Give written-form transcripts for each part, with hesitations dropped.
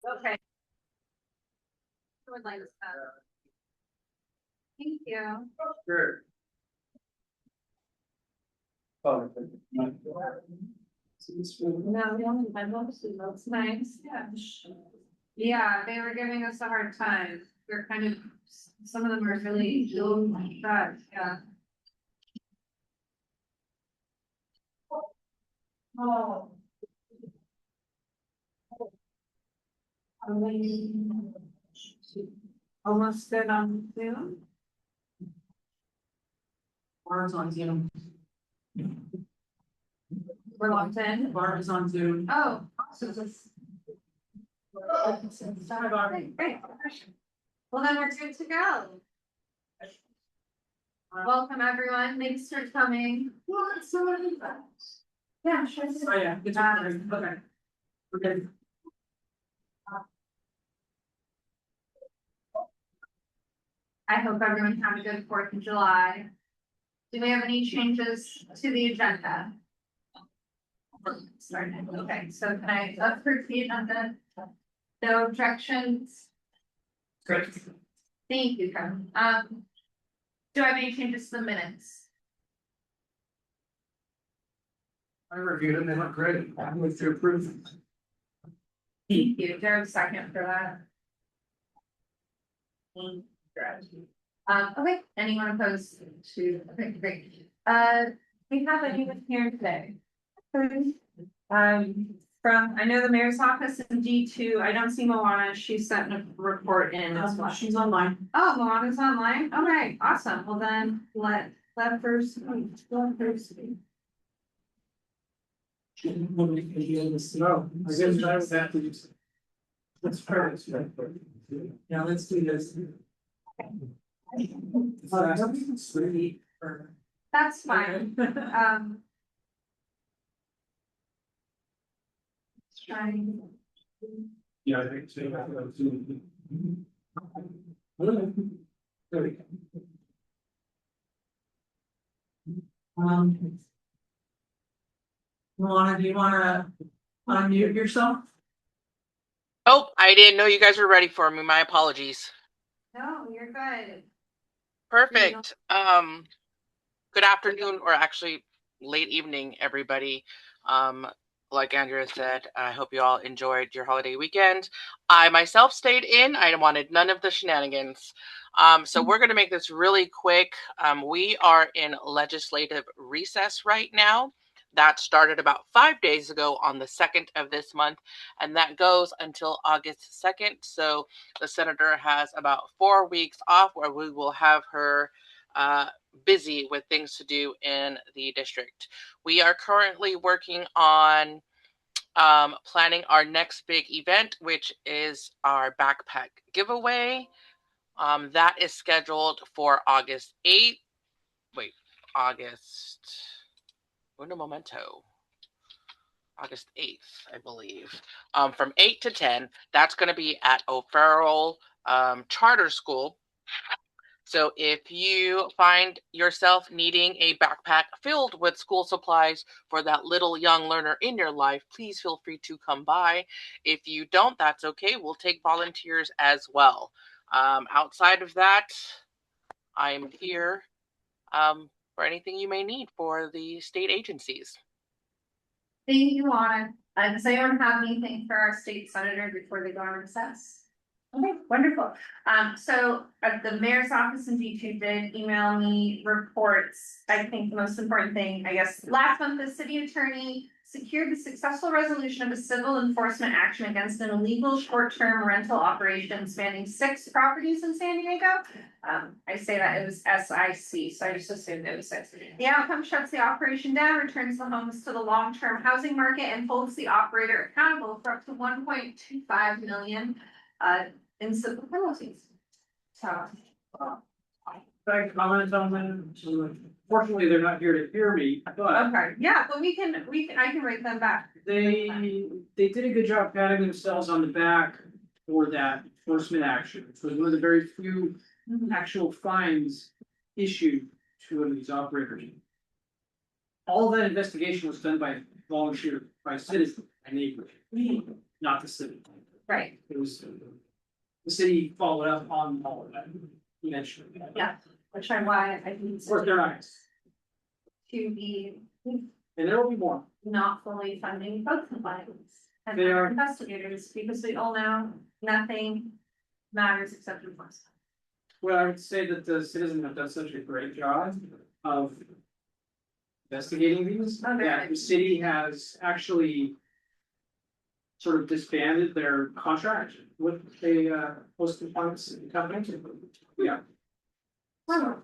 Okay. I would like to start. Thank you. Sure. Oh, No, we only had one, so that's nice, yeah. Yeah, they were giving us a hard time. They're kind of, some of them are really ill like that, yeah. Oh. Almost good on Zoom. Barb's on Zoom. We're locked in. Barb is on Zoom. Oh, awesome. Sorry, Barb. Great. Well, then we're good to go. Welcome, everyone. Thanks for coming. Yeah, sure. Oh, yeah. It's okay. Okay. I hope everyone had a good 4th of July. Do we have any changes to the agenda? Started. Okay, so can I approve the agenda? No objections? Great. Thank you, Kevin. Do I have any changes to the minutes? I reviewed them, they look great. I'm with to approve. Thank you. Is there a second for that? Okay, anyone opposed to, okay, great. We have anyone here today? From, I know the mayor's office in D2, I don't see Moana, she sent a report in as well. She's online. Oh, Moana's online, okay, awesome, well then, let first speak. No, I guess I was happy to. That's perfect. Yeah, let's do this. That's fine, trying. Yeah, I think so. There we go. Luana, do you wanna unmute yourself? Oh, I didn't know you guys were ready for me. My apologies. No, you're good. Perfect. Good afternoon, or actually late evening, everybody. Like Andrea said, I hope you all enjoyed your holiday weekend. I myself stayed in. I wanted none of the shenanigans. So we're going to make this really quick. We are in legislative recess right now. That started about 5 days ago on the 2nd of this month, and that goes until August 2nd. So the senator has about 4 weeks off where we will have her busy with things to do in the district. We are currently working on planning our next big event, which is our backpack giveaway. That is scheduled for August 8th. Wait, August. Uno momento. August 8th, I believe. From 8 to 10. That's going to be at O'Farrell Charter School. So if you find yourself needing a backpack filled with school supplies for that little young learner in your life, please feel free to come by. If you don't, that's okay. We'll take volunteers as well. Outside of that, I am here for anything you may need for the state agencies. Thank you, Juana. Does anyone have anything for our state senator before they go on recess? Okay, wonderful. So the mayor's office in D2 did email me reports. I think the most important thing, I guess, last month, the city attorney secured the successful resolution of a civil enforcement action against an illegal short-term rental operation spanning 6 properties in San Diego. I say that it was SIC, so I just assumed it was 6. The outcome shuts the operation down, returns the homes to the long-term housing market, and holds the operator accountable for up to $1.25 million in civil penalties. So. I comment on that. Fortunately, they're not here to hear me, but Okay, yeah, but I can write them back. they did a good job patting themselves on the back for that enforcement action. It was one of the very few actual fines issued to one of these operators. All that investigation was done by volunteer, by citizens, by neighbors, not the city. right, It was, the city followed up on all of that eventually. yeah, which is why I think Of it's course, they're nice, to be and there will be more. not fully funding code compliance. And They are- investigators, because we all know nothing matters except enforcement. Well, I would say that the citizens have done such a great job of investigating these, Oh, very that good. the city has actually sort of disbanded their contract with a post compliance company. Yeah. Well,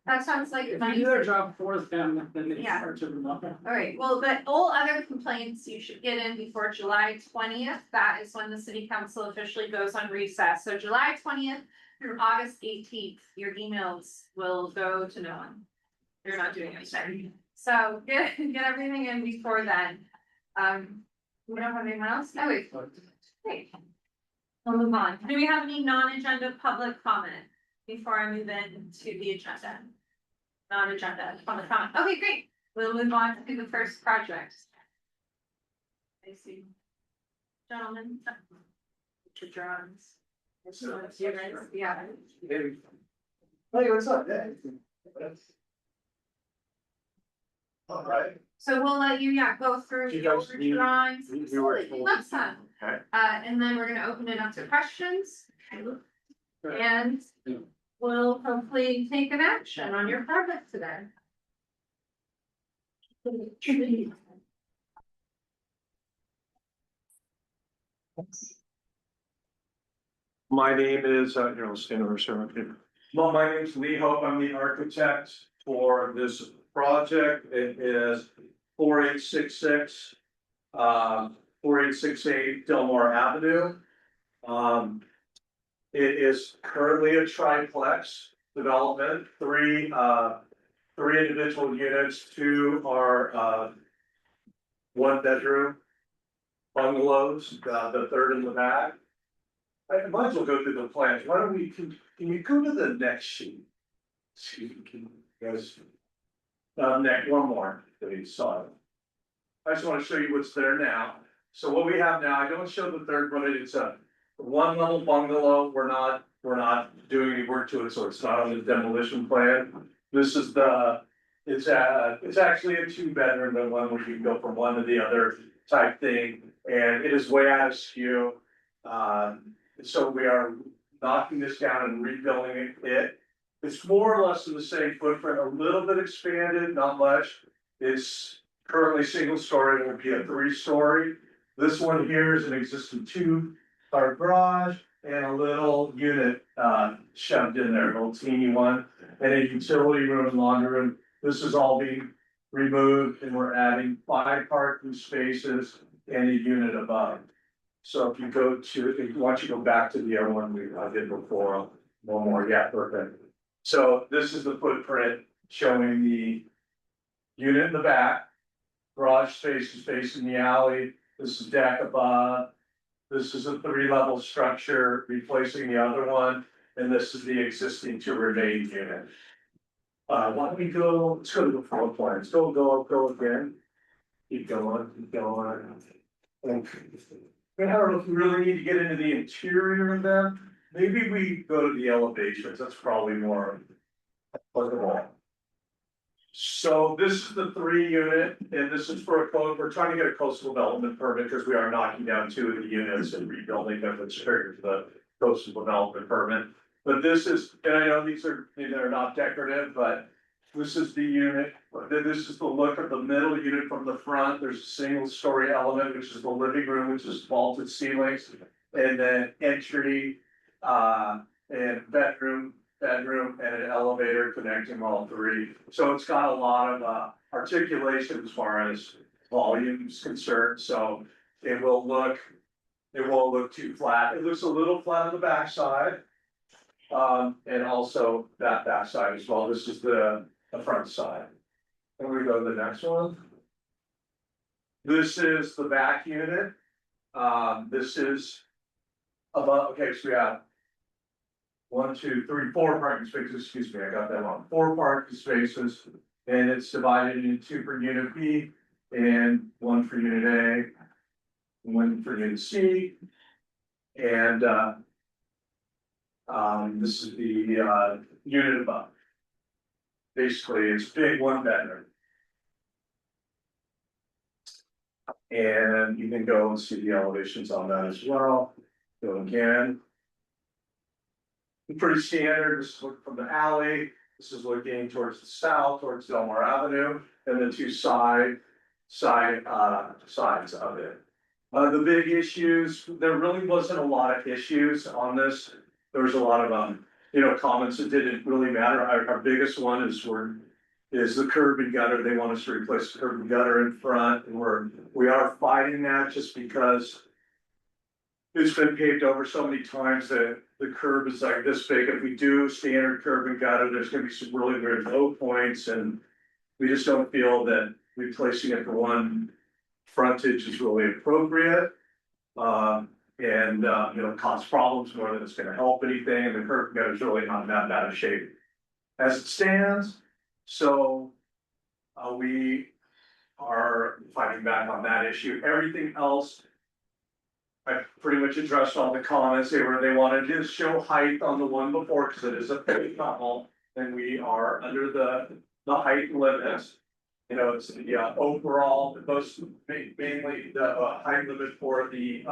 that sounds like. If you do their job for them, then it's Yeah. hard to remove them. Alright, well, but all other complaints you should get in before July 20th, that is when the city council officially goes on recess, so July 20th. Through August 18th, your emails will go to no one. You're not doing anything, so get everything in before then. We don't have anyone else, oh wait, great. We'll move on, do we have any non-agenda public comment before I move into the agenda? Non-agenda public comment, okay, great. We'll move on to the first project. I see. Gentlemen. To drawings. Yeah. Hey, what's up? Hey. All right. So we'll let you, go through You your guys need- drawings. you were told- Let's done. Okay. And then we're gonna open it up to questions. And we'll hopefully take an action on your project today. My name is, here, I'll stand over here. Well, my name is Lee Hope. I'm the architect for this project. It is 4866, 4868 Delmore Avenue. It is currently a triplex development, three individual units, two are, one bedroom bungalows, the third in the back. I might as well go through the plans. Why don't we, can you go to the next sheet? Excuse me, can you guys? Next, one more, please, sorry. I just wanna show you what's there now. So what we have now, I don't show the third one, it's a one level bungalow. We're not doing any work to it, so it's not on the demolition plan. This is it's actually a two bedroom, the one where you can go from one to the other type thing, and it is way out of skew. So we are knocking this down and rebuilding it. It's more or less in the same footprint, a little bit expanded, not much. It's currently single story, it will be a 3-story. This one here is an existing 2-car garage and a little unit shoved in there, a little teeny one, and a utility room and laundry room. This is all being removed and we're adding 5 parking spaces and a unit above. So if you go to, if you want, you go back to the other one I did before, one more, yeah, perfect. So this is the footprint showing the unit in the back. Garage space is facing the alley, this is deck above. This is a 3-level structure replacing the other one, and this is the existing 2 remaining unit. Why don't we go, let's go to the floor plans, go again. Keep going. And I don't know if we really need to get into the interior of them, maybe we go to the elevations, that's probably more applicable. So this is the 3 unit, and this is for a code, we're trying to get a coastal development permit because we are knocking down 2 of the units and rebuilding them, which triggers the coastal development permit. But this is, and I know they're not decorative, but this is the unit, this is the look of the middle unit from the front. There's a single story element, which is the living room, which is vaulted ceilings. And then entry, and bedroom, and an elevator connecting all 3. So it's got a lot of articulation as far as volume is concerned, so it won't look too flat. It looks a little flat on the backside. And also that backside as well. This is the front side. And we go to the next one. This is the back unit. This is above, okay, so we have 1, 2, 3, 4 parking spaces, excuse me, I got that wrong. 4 parking spaces, and it's divided into 2 for unit B and 1 for unit A. One for you to see. And, this is the, unit above. Basically, it's a big one bedroom. And you can go and see the elevations on that as well. Go again. Pretty standard, this is looking from the alley, this is looking towards the south, towards Delmar Avenue, and the two sides of it. The big issues, there really wasn't a lot of issues on this. There was a lot of, comments that didn't really matter. Our biggest one is the curb and gutter. They want us to replace the curb and gutter in front, and we are fighting that just because it's been paved over so many times that the curb is like this big. If we do standard curb and gutter, there's gonna be some really weird low points, and we just don't feel that replacing it for one frontage is really appropriate. Cause problems more than it's gonna help anything, and the curb and gutter is really not in that bad of shape as it stands. So we are fighting back on that issue. Everything else, I pretty much addressed all the comments. They wanted to show height on the one before, because it is a big tunnel, and we are under the height limits. It's the overall, mainly the height limit for the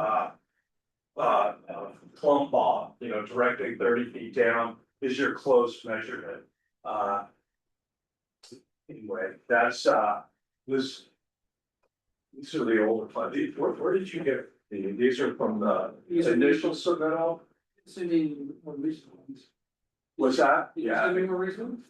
plumb bob, directly 30 feet down is your close measurement. Anyway, that's these are the older plans. Where did you get these are from the initial submittal? Sending more recent ones. What's that? Sending more recent ones?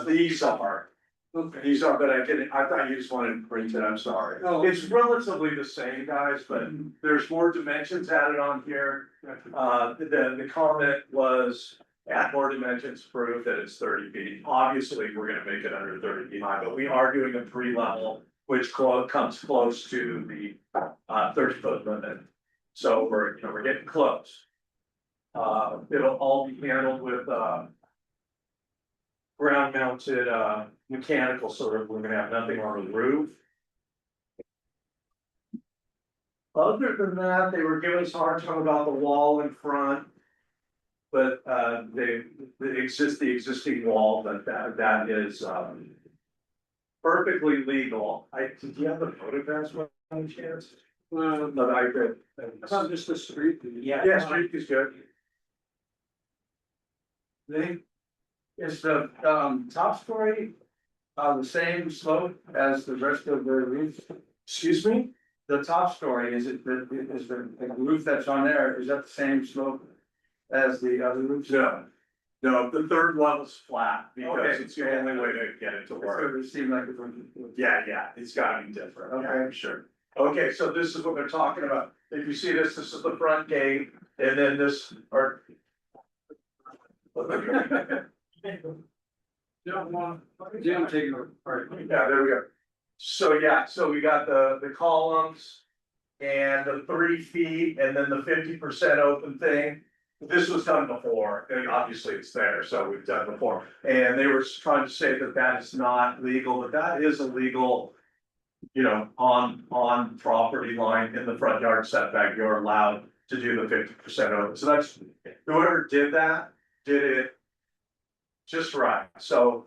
These are. Okay. These are, but I thought you just wanted to print it, I'm sorry. Oh. It's relatively the same, guys, but there's more dimensions added on here. The comment was add more dimensions, prove that it's 30 feet. Obviously, we're gonna make it under 30 feet high, but we are doing a pre-level, which comes close to the 30-foot limit. So we're getting close. It'll all be handled with ground mounted mechanical, sort of, we're gonna have nothing on the roof. Other than that, they were giving us a hard time about the wall in front. But the existing wall, that is perfectly legal. Do you have the photographs by any chance? No, I did. It's not just the street. Yeah, street is good. Is the top story on the same slope as the rest of the roof? Excuse me? The top story, is the roof that's on there, is that the same slope as the other roofs? No, the third level's flat because Okay. it's the only way to get it to work. It seemed like it was. Yeah, it's gotta be different. Okay. I'm sure. Okay, so this is what they're talking about. If you see this is the front gate, and then this are. Yeah, I'm taking over. All right. Yeah, there we go. So we got the columns and the 3 feet and then the 50% open thing. This was done before, and obviously it's there, so we've done before. And they were trying to say that that is not legal, but that is illegal. On property line in the front yard setback, you're allowed to do the 50% open. So that's, whoever did that, did it just right. So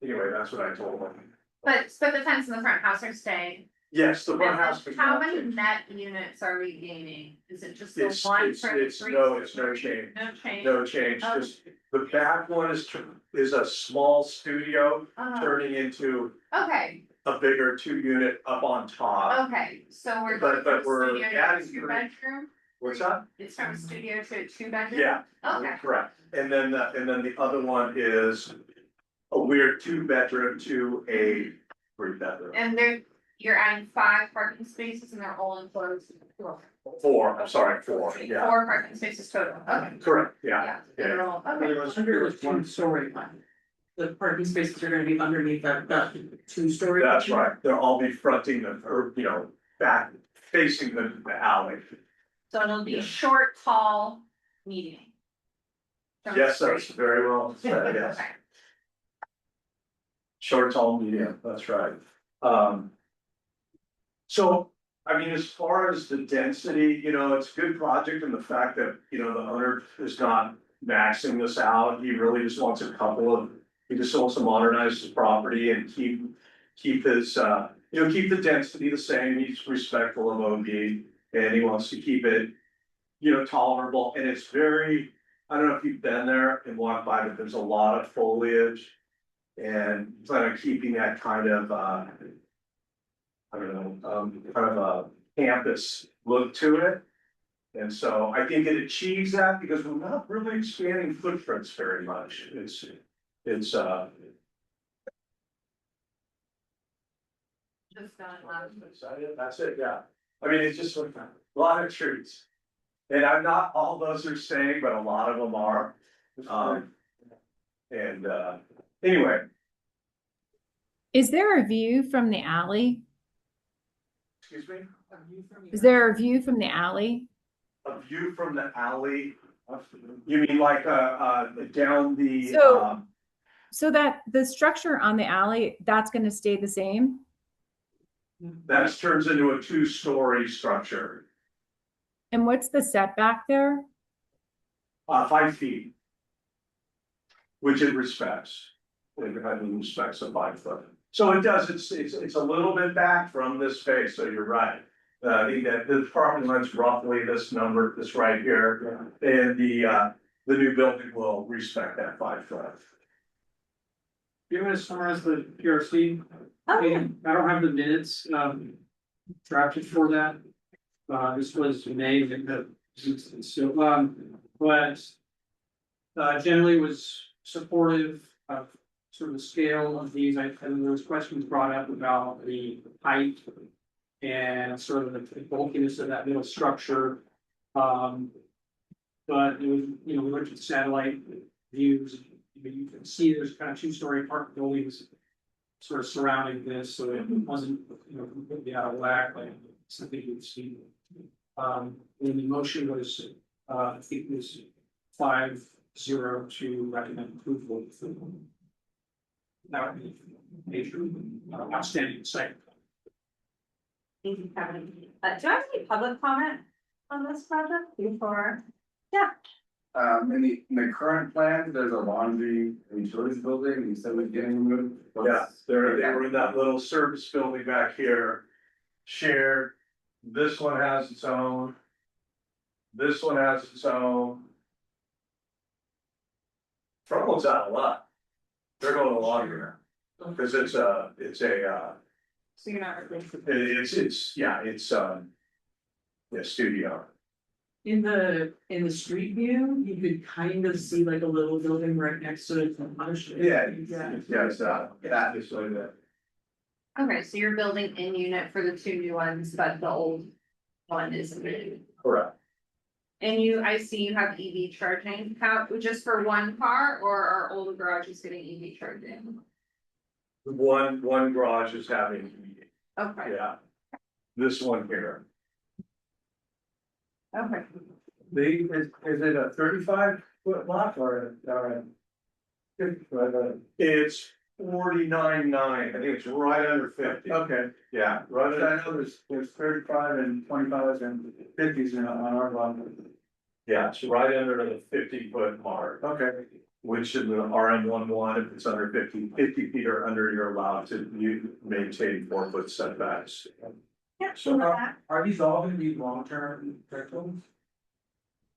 anyway, that's what I told them. But the fence in the front house are staying. Yes, the front And house. how many net units are we gaining? Is it just the It's, one it's, for the it's three? no change, No change. no change, Oh. just the back one is a small studio Oh, turning into okay, a bigger 2-unit up on top. okay, so we're But going from we're studio to adding two three. bedroom? What's that? It's from studio to 2 bedroom? Yeah, Okay, correct. And then the other one is a weird 2-bedroom to a 3-bedroom. and you're adding 5 parking spaces and they're all enclosed? 4, I'm sorry, 4, yeah, 4 parking spaces total, okay, correct, yeah. yeah, they're all, okay. Under the two-story one. The parking spaces are gonna be underneath that two-story. That's right, they'll all be fronting back facing the alley. So it'll be Yeah. short, tall, medium. From the Yes, that's street. very well said, yes. Okay. Short, tall, medium, that's right. So I mean, as far as the density, you know, it's a good project and the fact that, you know, the owner is not maxing this out. He really just wants a couple of, he just wants to modernize his property and keep his, you know, keep the density the same. He's respectful of OD and he wants to keep it, you know, tolerable. And it's very, I don't know if you've been there and walked by, but there's a lot of foliage and plan on keeping that kind of, I don't know, kind of a campus look to it. And so I think it achieves that because we're not really expanding footprints very much. It's, Just not loud. that's it, yeah. I mean, it's just like a lot of trees. And I'm not, all those are saying, but a lot of them are. And anyway, Is there a view from the alley? excuse me, Is there a view from the alley? a view from the alley. You mean like down the So- So that the structure on the alley, that's gonna stay the same? that turns into a two-story structure, And what's the setback there? 5 feet. Which it respects. It respects a 5 foot. So it does, it's a little bit back from this space, so you're right. I think that the property line's roughly this number, this right here, and the new building will respect that 5 foot. You want to summarize the PRC? Oh, yeah. I don't have the minutes, drafted for that. This was May, so, but. Generally was supportive of sort of the scale of these, and there was questions brought up about the height. And sort of the bulkiness of that middle structure. But it was, you know, we looked at satellite views, you can see there's kind of 2-story apartment buildings. Sort of surrounding this, so it wasn't, you know, completely out of whack, like something you'd see. And the motion was, I think it was 5-0 to recommend approval. That would be major, outstanding site. Thank you, Kevin. Do I have any public comment on this project before? In the current plan, there's a laundry and utilities building, you said we're getting rid of. Yeah, they were in that little service building back here. Shared, this one has its own. This one has its own. Front one's out a lot. They're going to laundry now, because it's a, So you're not replacing. yeah, studio. In the street view, you could kind of see like a little building right next to it. Yeah, Yeah. it's that is like that. Okay, so you're building in unit for the 2 new ones, but the old one is new. Correct. And I see you have EV charging, just for one car, or are all the garages getting EV charging? One garage is having, Okay, yeah. This one here. okay. Is it a 35-foot lot or a? It's 49.9, I think it's right under 50. Okay, Yeah, right I under, know there's 35 and 25s and 50s on our lot. yeah, it's right under the 50-foot mark, Okay, which in the RM11, if it's under 50 feet or under, you're allowed to maintain 4-foot setbacks. Yeah, So, are these all gonna be long-term rentals?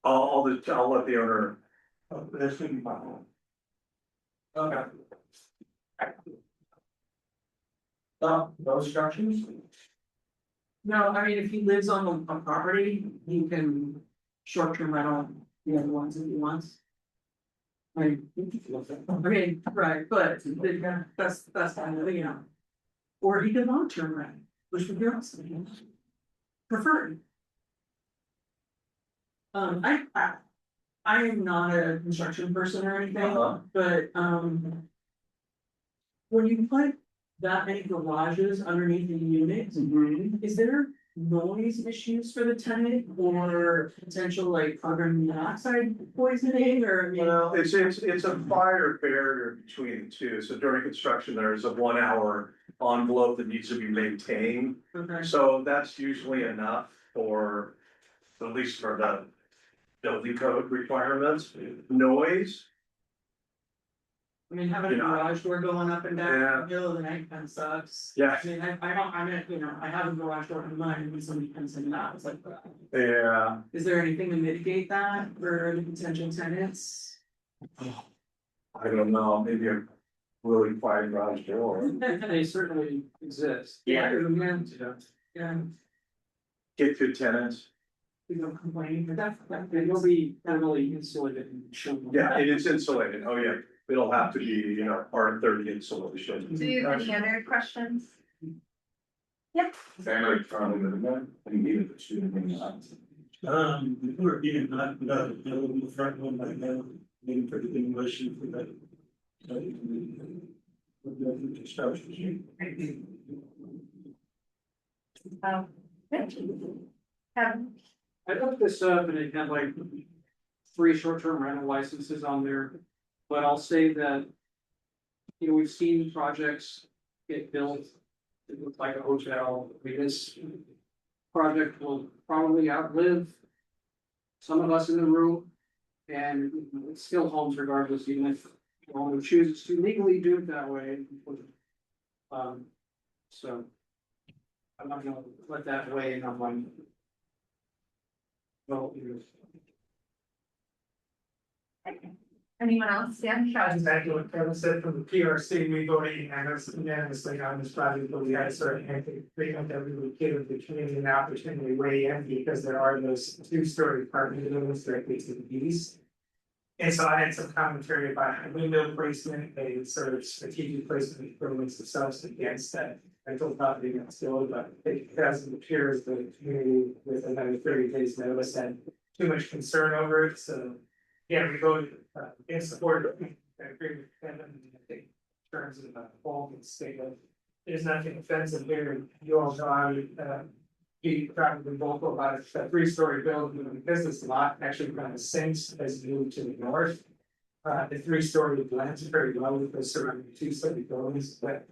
I'll let the owner, This should be fine. Okay. Those structures? No, I mean, if he lives on a property, he can short-term rental the other ones if he wants. I mean, right, but that's kind of, you know. Or he could long-term rent, which would be also preferred. I am not a construction person or anything, but, when you put that many garages underneath the units, is there noise issues for the tenant or potential like carbon monoxide poisoning or? I mean- well, it's a fire barrier between the two, so during construction, there's a 1 hour envelope that needs to be maintained. Okay. So that's usually enough for, at least for the building code requirements. Noise, I mean, having a You know. garage door going up and down Yeah. in the middle of the night kind of sucks. yeah, I mean, I don't, I mean, you know, I have a garage door in mine, and when somebody comes in and out, it's like, yeah. is there anything to mitigate that for the potential tenants? I don't know, maybe a really quiet garage door. They certainly exist. Yeah, Yeah. yeah, Get good tenants. we don't complain, but that's. It will be heavily insulated and shown. Yeah, it is insulated. Oh, yeah. It'll have to be, you know, R30 insulation. Do you have any other questions? Family friendly, I need it to we're being not, the front one right now, waiting for the demolition for that. Construction. I looked this up and it had like 3 short-term rental licenses on there, but I'll say that. You know, we've seen projects get built, it looks like a hotel, I mean, this project will probably outlive some of us in the room. And it's still homes regardless, even if one who chooses to legally do it that way. So. I'm not gonna let that weigh in on my. Well, Anyone else? Yeah, I just echo what Kevin said from the PRC, we voted unanimously on this project, but we had a certain agreement that we would give the community an opportunity to weigh in because there are those 2-story apartment buildings directly to the east. And so I had some commentary about window placement, a sort of strategic placement of buildings themselves against that. I told property next door, but it doesn't appear as the community with another 30 days notice had too much concern over it, so. Yeah, we voted in support of, I agree with Kevin, I think, in terms of bulk and statement. There's nothing offensive here, you all know I would be probably vocal about it, a 3-story building with a business lot actually kind of sinks as you move to the north. The 3-story blends very well with the surrounding 2-story buildings, but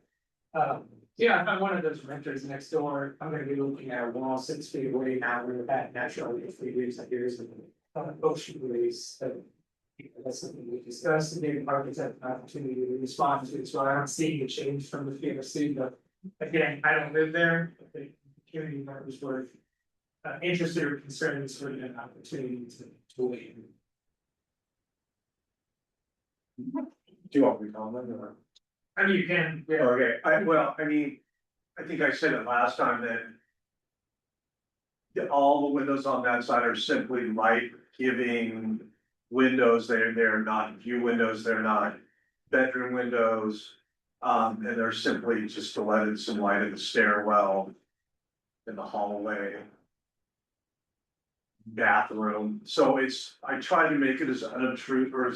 yeah, if I'm one of those renters next door, I'm gonna be looking at a wall 6 feet away now, where that naturally, if we lose that years of ocean waves. That's something we discussed, and maybe markets have an opportunity to respond to, so I don't see a change from the PRC, but again, I don't live there. I think community members were interested or concerned, it's sort of an opportunity to weigh in. Do you want me to comment or? I mean, you can, yeah. Okay, I mean, I think I said it last time that. All the windows on that side are simply light giving windows, they're not view windows, they're not bedroom windows. And they're simply just to let in some light in the stairwell. In the hallway. Bathroom, so I try to make it as unobtrusive or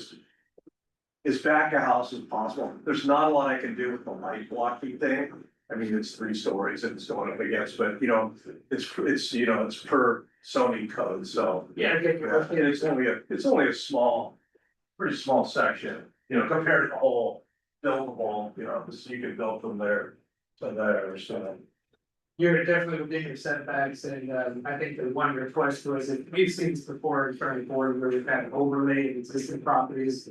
as back a house as possible. There's not a lot I can do with the light blocking thing. I mean, it's 3 stories and it's going up against, but you know, it's, you know, it's per zoning code, so. Yeah, I get your- And it's only a small, pretty small section, you know, compared to the whole buildable, you know, so you can build from there to there, so. You're definitely within your setbacks, and I think the one request was that we've seen this before in front of the board where we've had an overlay of existing properties.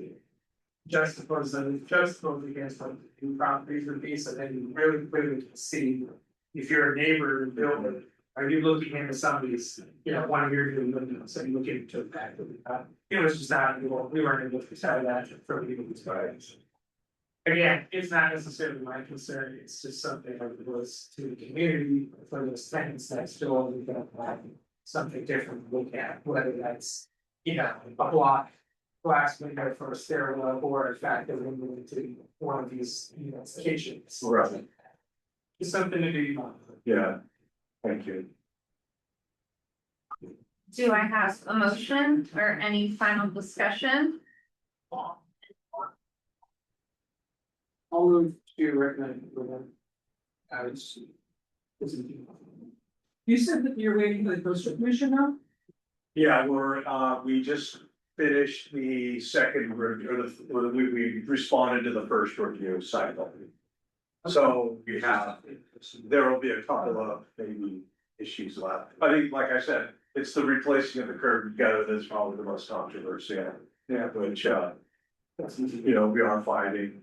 Juxtaposed against what the new properties would be, so then you really clearly can see. If you're a neighbor and builder, are you looking into somebody's, you know, one of your new windows, and looking into the back of it? It was just not, we weren't able to tell that from people's guys. Again, it's not necessarily my concern, it's just something that was to the community, for those tenants next door, we don't have something different to look at, whether that's, you know, a block. Glass window for a stairwell, or in fact, a window into one of these, you know, kitchens. Right. It's something to do. Yeah, thank you. do I have a motion or any final discussion? I'll move to recommend approval. As. You said that you're waiting for the coastal commission now? Yeah, we just finished the second review, or we responded to the first review cycle. So we have, there will be a couple of maybe issues left. I think, like I said, it's the replacing of the curb together that's probably the most controversial. Yeah, which, you know, we are fighting.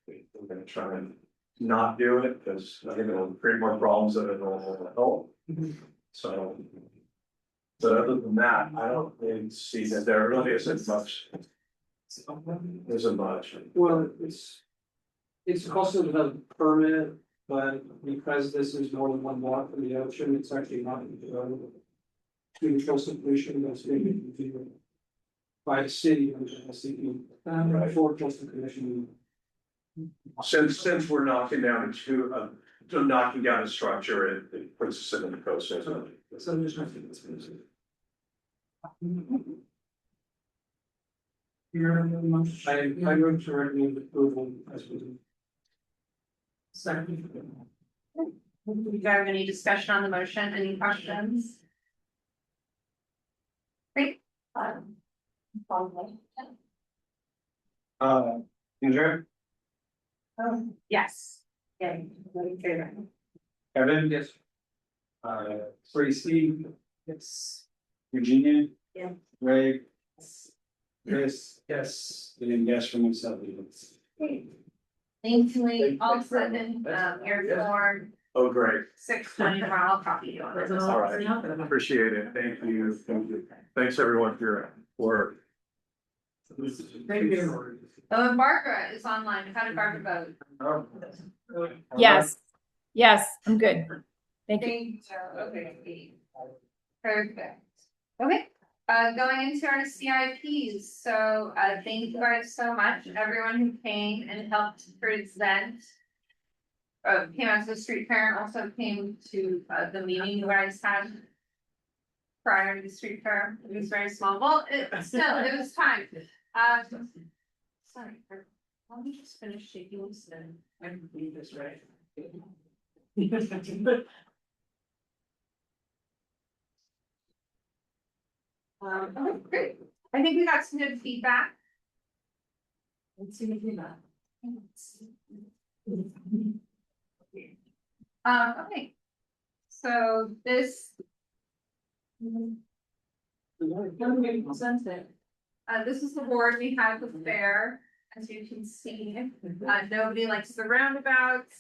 We're gonna try and not do it, because I think it'll create more problems than it'll help. So. But other than that, I don't really see that there really isn't much. Isn't much. Well, it's also the permit, but because this is more than one block from the ocean, it's actually not. To coastal pollution, that's being reviewed by the city, and the city, for coastal commission. Since we're knocking down knocking down a structure, it puts us in the coast. So there's nothing that's been. I wrote to recommend approval as we do. Second. Do you have any discussion on the motion, any questions? Great. Andrew, Yes. Yeah. Kevin? Yes. Tracy, Yes. Virginia? Yeah. Ray? Chris? Yes. And yes for myself. Thankfully, all of a sudden, your form Oh, great, 620, I'll copy you on this. all right, appreciate it, thank you, thanks everyone for your work. Thank you. Oh, Barbara is online, how did Barbara vote? Yes, yes, I'm good. Thank you. Thank you, okay. Perfect. Okay, going into our CIPs, so, thank you guys so much, everyone who came and helped present. Came out to the street fair and also came to, the meeting you guys had. Prior to the street fair, it was very small, well, it was time, sorry, let me just finish shaking this and I can read this right. Okay, great. I think we got some good feedback. Let's see the feedback. Okay. So this. This is the board we had with the fair, as you can see, nobody likes the roundabouts.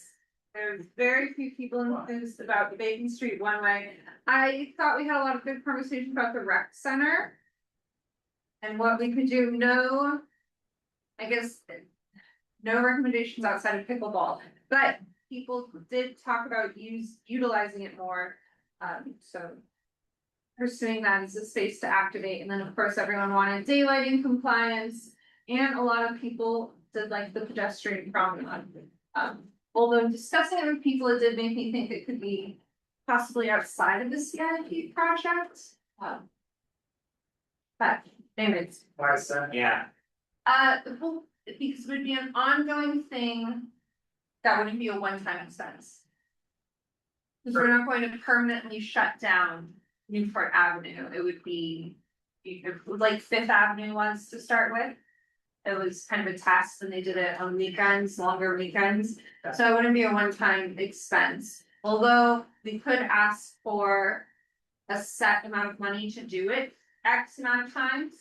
There's very few people enthused about the Bacon Street one way. I thought we had a lot of good conversation about the rec center. And what we could do, no. I guess. No recommendations outside of pickleball, but people did talk about utilizing it more, so. Pursuing that as a space to activate, and then of course everyone wanted daylighting compliance. And a lot of people did like the pedestrian promenade. Although discussing it with people, it did make me think it could be possibly outside of the CIP project. But anyways. Yeah. Well, because it would be an ongoing thing. That wouldn't be a one-time expense. Because we're not going to permanently shut down Newport Avenue, it would be like Fifth Avenue was to start with. It was kind of a test and they did it on weekends, longer weekends, so it wouldn't be a one-time expense. Although we could ask for a set amount of money to do it X amount of times.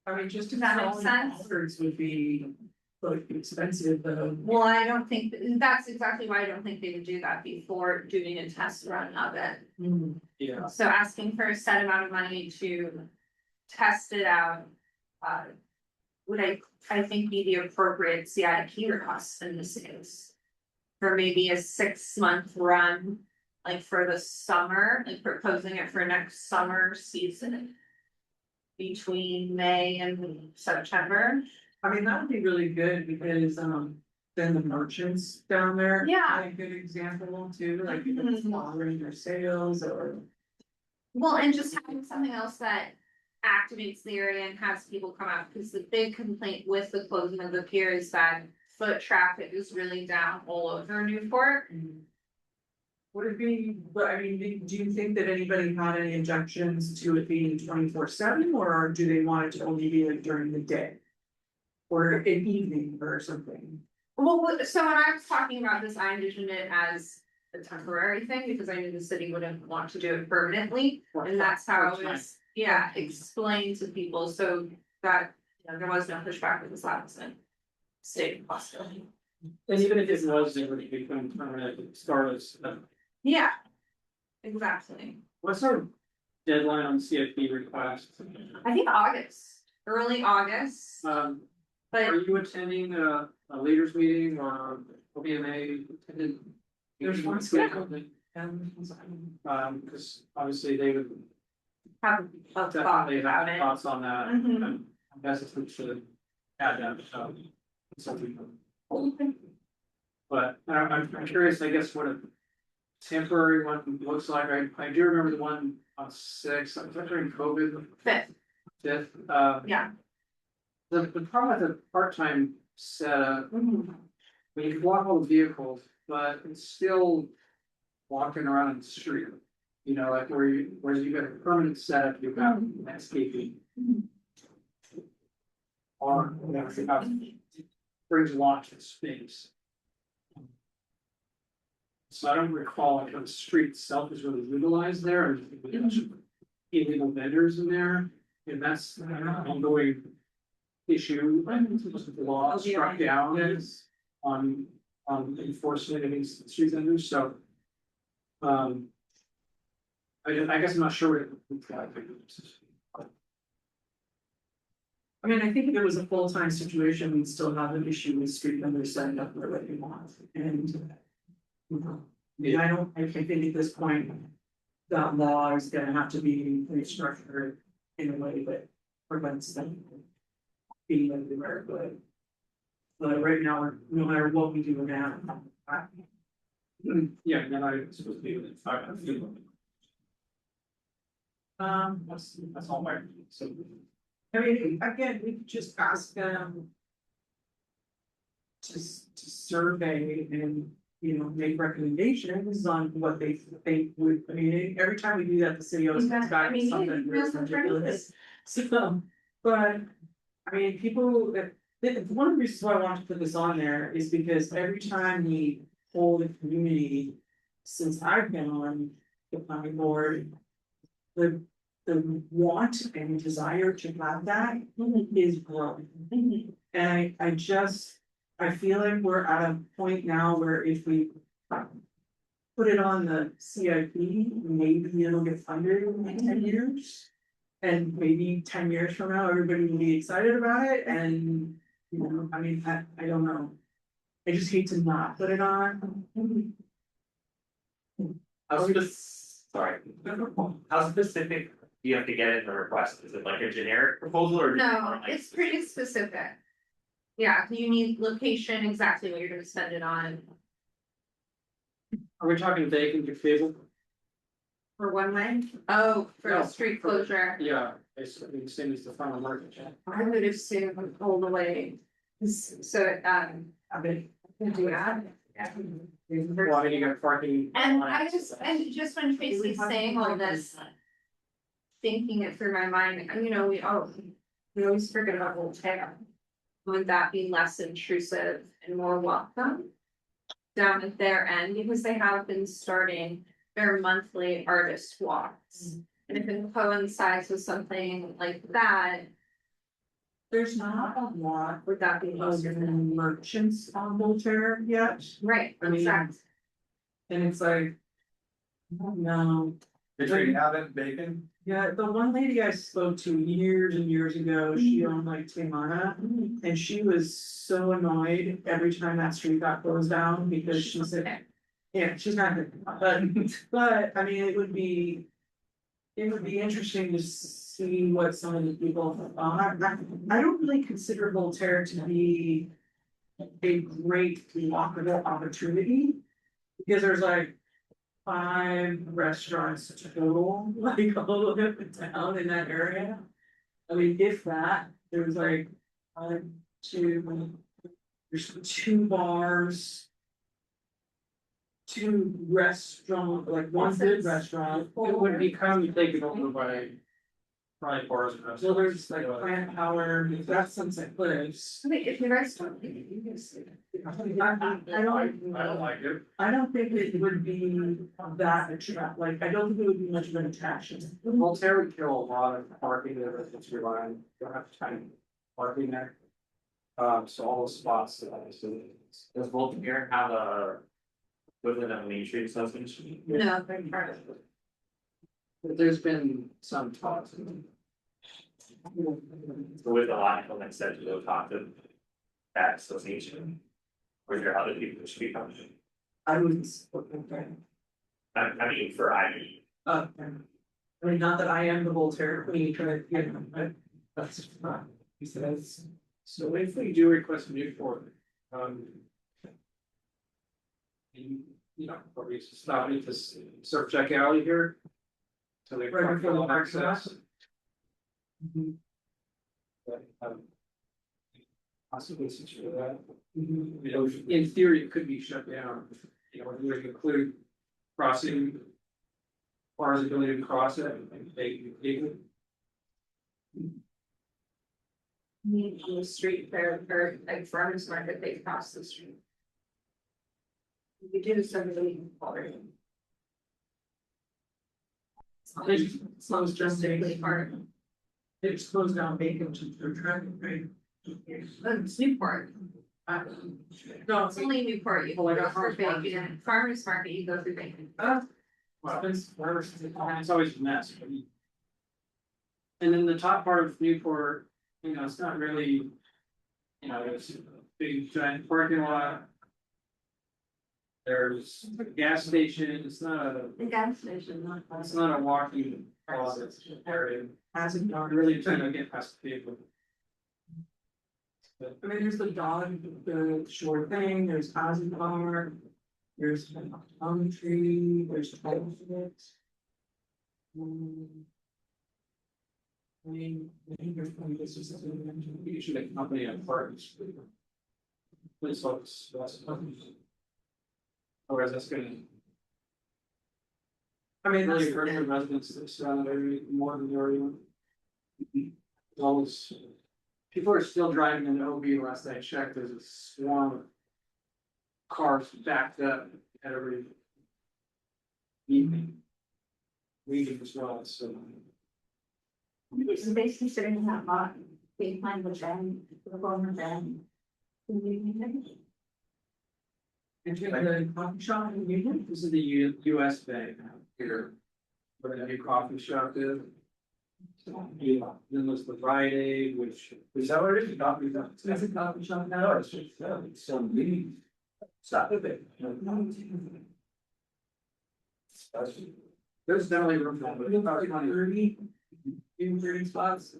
I mean, just Does that make installing sense? orders would be like expensive, Well, I don't think, that's exactly why I don't think they would do that before doing a test run of it. Yeah. So asking for a set amount of money to test it out. Would I think be the appropriate CIP request in this case. For maybe a 6-month run, like for the summer, like proposing it for next summer season. Between May and September. I mean, that would be really good because, then the merchants down there. Yeah. are a good example too, like if it's lowering their sales or. Well, and just having something else that activates the area and has people come out, because the big complaint with the closing of the pier is that foot traffic is really down all over Newport. Would it be, but I mean, do you think that anybody had any objections to it being 24/7, or do they want it to only be like during the day? Or an evening or something? Well, so when I was talking about this, I envisioned it as a temporary thing because I knew the city wouldn't want to do it permanently. And that's how it was, yeah, explained to people, so that, you know, there was no pushback with this last state possibility. And even if it was, it would become permanent, start as, Yeah. Exactly. what's our deadline on CFP requests? I think August, early August, Are but you attending a leaders meeting or OBMA? There's one scheduled. Because obviously they would have a thought definitely about have it. thoughts on that. Mhm. And I guess it's we should add that, so. Something. But I'm curious, I guess, what a temporary one looks like. I do remember the one on 6, I was during COVID. Fifth, Fifth, yeah. the problem with the part-time setup, when you can walk all the vehicles, but it's still walking around the street. You know, like whereas you got a permanent setup, you've got landscaping. Or, you know, it brings lots of space. So I don't recall if the street itself is really legalized there, or if there's a bunch of illegal vendors in there, and that's an ongoing issue. The law struck down on enforcement against street vendors, so. I guess I'm not sure what it. I mean, I think if it was a full-time situation, we'd still have an issue with street vendors setting up where they want, and. I think at this point. That law is gonna have to be restructured in a way that prevents them. Being everywhere, but right now, no matter what we do now. Yeah, and then I supposed to be within 5 feet. That's all my, so. I mean, again, we could just ask them. To survey and, you know, make recommendations on what they think would, I mean, every time we do that, the city always comes back with something really ridiculous. So, but, I mean, people, one of the reasons why I want to put this on there is because every time we hold a community. Since I've been on the planning board. The want and desire to have that is growing. And I just, I feel like we're at a point now where if we. Put it on the CIP, maybe it'll get funded in like 10 years. And maybe 10 years from now, everybody will be excited about it and, you know, I mean, I don't know. I just hate to not put it on. How specific do you have to get in the request? Is it like a generic proposal or? No, it's pretty specific. Yeah, you need location, exactly what you're gonna spend it on. Are we talking vacant or table? For one way? Oh, for No, a street closure, Yeah, it's the same as the final market. I would assume all the way. So, I mean, do that. Well, I mean, you got parking. And and just when Tracy's saying all this. Thinking it through my mind, and you know, we always forget about Voltaire. Would that be less intrusive and more welcome? Down at their end, because they have been starting their monthly artist walks. And if it coincides with something like that, there's not a lot would that be of closer to them? merchants on Voltaire yet, Right, I mean, exactly. and it's like. No, Between Abbott, Bacon, yeah, the one lady I spoke to years and years ago, she owned like Tamana. And she was so annoyed every time that street got closed down because she said, yeah, she's not good, but I mean, it would be. It would be interesting to see what some of the people, I don't really consider Voltaire to be. A great walkable opportunity. Because there's like 5 restaurants total, like all over the town in that area. I mean, if that, there was like 2, there's 2 bars. 2 restaurant, like one good restaurant. It would become taken over by probably bars and So restaurants. there's like plant power, that's Sunset Cliffs. I mean, if you guys don't think you can see. I don't like it. I don't think it would be that attract, like, I don't think it would be much of an attraction. Voltaire would kill a lot of parking there, if it's relying, don't have time parking there. So all the spots that I see. Does Voltaire have a equivalent of Main Street Association? No, they're part of it. But there's been some talks. So with the logical next step to go talk to that association? Or is there other people who should be coming? I would. I mean, for Ivy. I mean, not that I am the Voltaire queen, trying, that's not, he says. So if we do request a new port, you know, probably stop at this Surf Jack Alley here. So they Right before the all parking lot? access. But, possibly secure that. You know, in theory, it could be shut down, you know, would include crossing. Cars ability to cross it, and they Need on the street there, or like farmers market, they cross the street. We do something already. It slows down Strictly Bacon. part. It slows down Bacon to their traffic, right? It's Newport. No, It's only Newport, you Oh, I go got through farmers market. Bacon, farmers market, you go through Bacon. Well, it's always a mess. And then the top part of Newport, you know, it's not really. You know, it's a big giant parking lot. There's a gas station, it's not The gas station, not. it's not a walking closet area. Has it not Really trying to get past the vehicle. I mean, there's the dog, the short thing, there's housing bar, there's palm tree, there's title six. I mean, I think there's plenty of businesses in there. You should make company on parks. Please focus. Otherwise, that's gonna I mean, really that's, hurt the residents that surround the area more than the area. Always, people are still driving in the OB. Last I checked, there's a swarm of cars backed up at every evening. Weekend as well, so. It's basically sitting in that lot, behind the van, the former van. and you have the coffee shop in Union. This is the US Bank here. Where the new coffee shop is. Yeah, then there's the Rite Aid, which. Is that what it is? Not, There's a coffee shop no, now. it's just, it's some lead. Stop it. There's definitely room for But it. about 30, even 30 spots.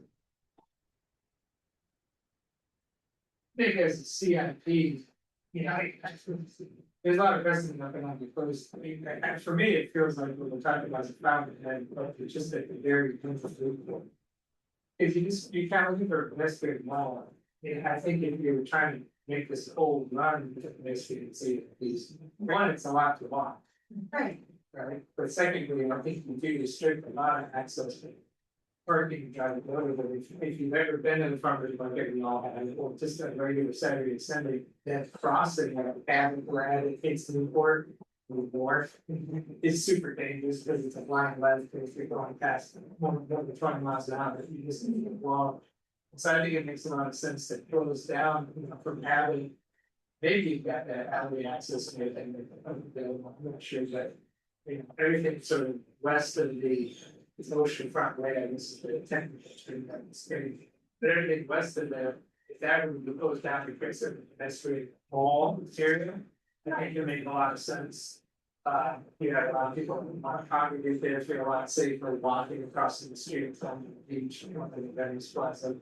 Big as a CIP, you know, there's a lot of precedent up and on the first, I mean, for me, it feels like when we're talking about the fountain head, but it's just like a very interesting. If you just, you can't look for a pedestrian mall, I think if you were trying to make this whole run, pedestrian and see at least, one, it's a lot to walk. Right. Right, but secondly, I think you do restrict a lot of access to parking, driving over, but if you've ever been in the farmer's market, we all have, or just a regular Saturday and Sunday, that crossing of Avenue where it hits Newport. Wharf is super dangerous because it's a blind left, if you're going past more than 20 miles an hour, you just need to walk. So I think it makes a lot of sense to close down, you know, from Avenue. Maybe you've got that alley access and everything, I'm not sure, but. You know, everything sort of west of the oceanfront way, I guess, is the technical street that is getting. Everything west of there, if that goes down to fix it, that's really mall area. I think it make a lot of sense. You know, a lot of people want to congregate there, feel a lot safer walking across the street from the beach, you know, the Venice Plaza.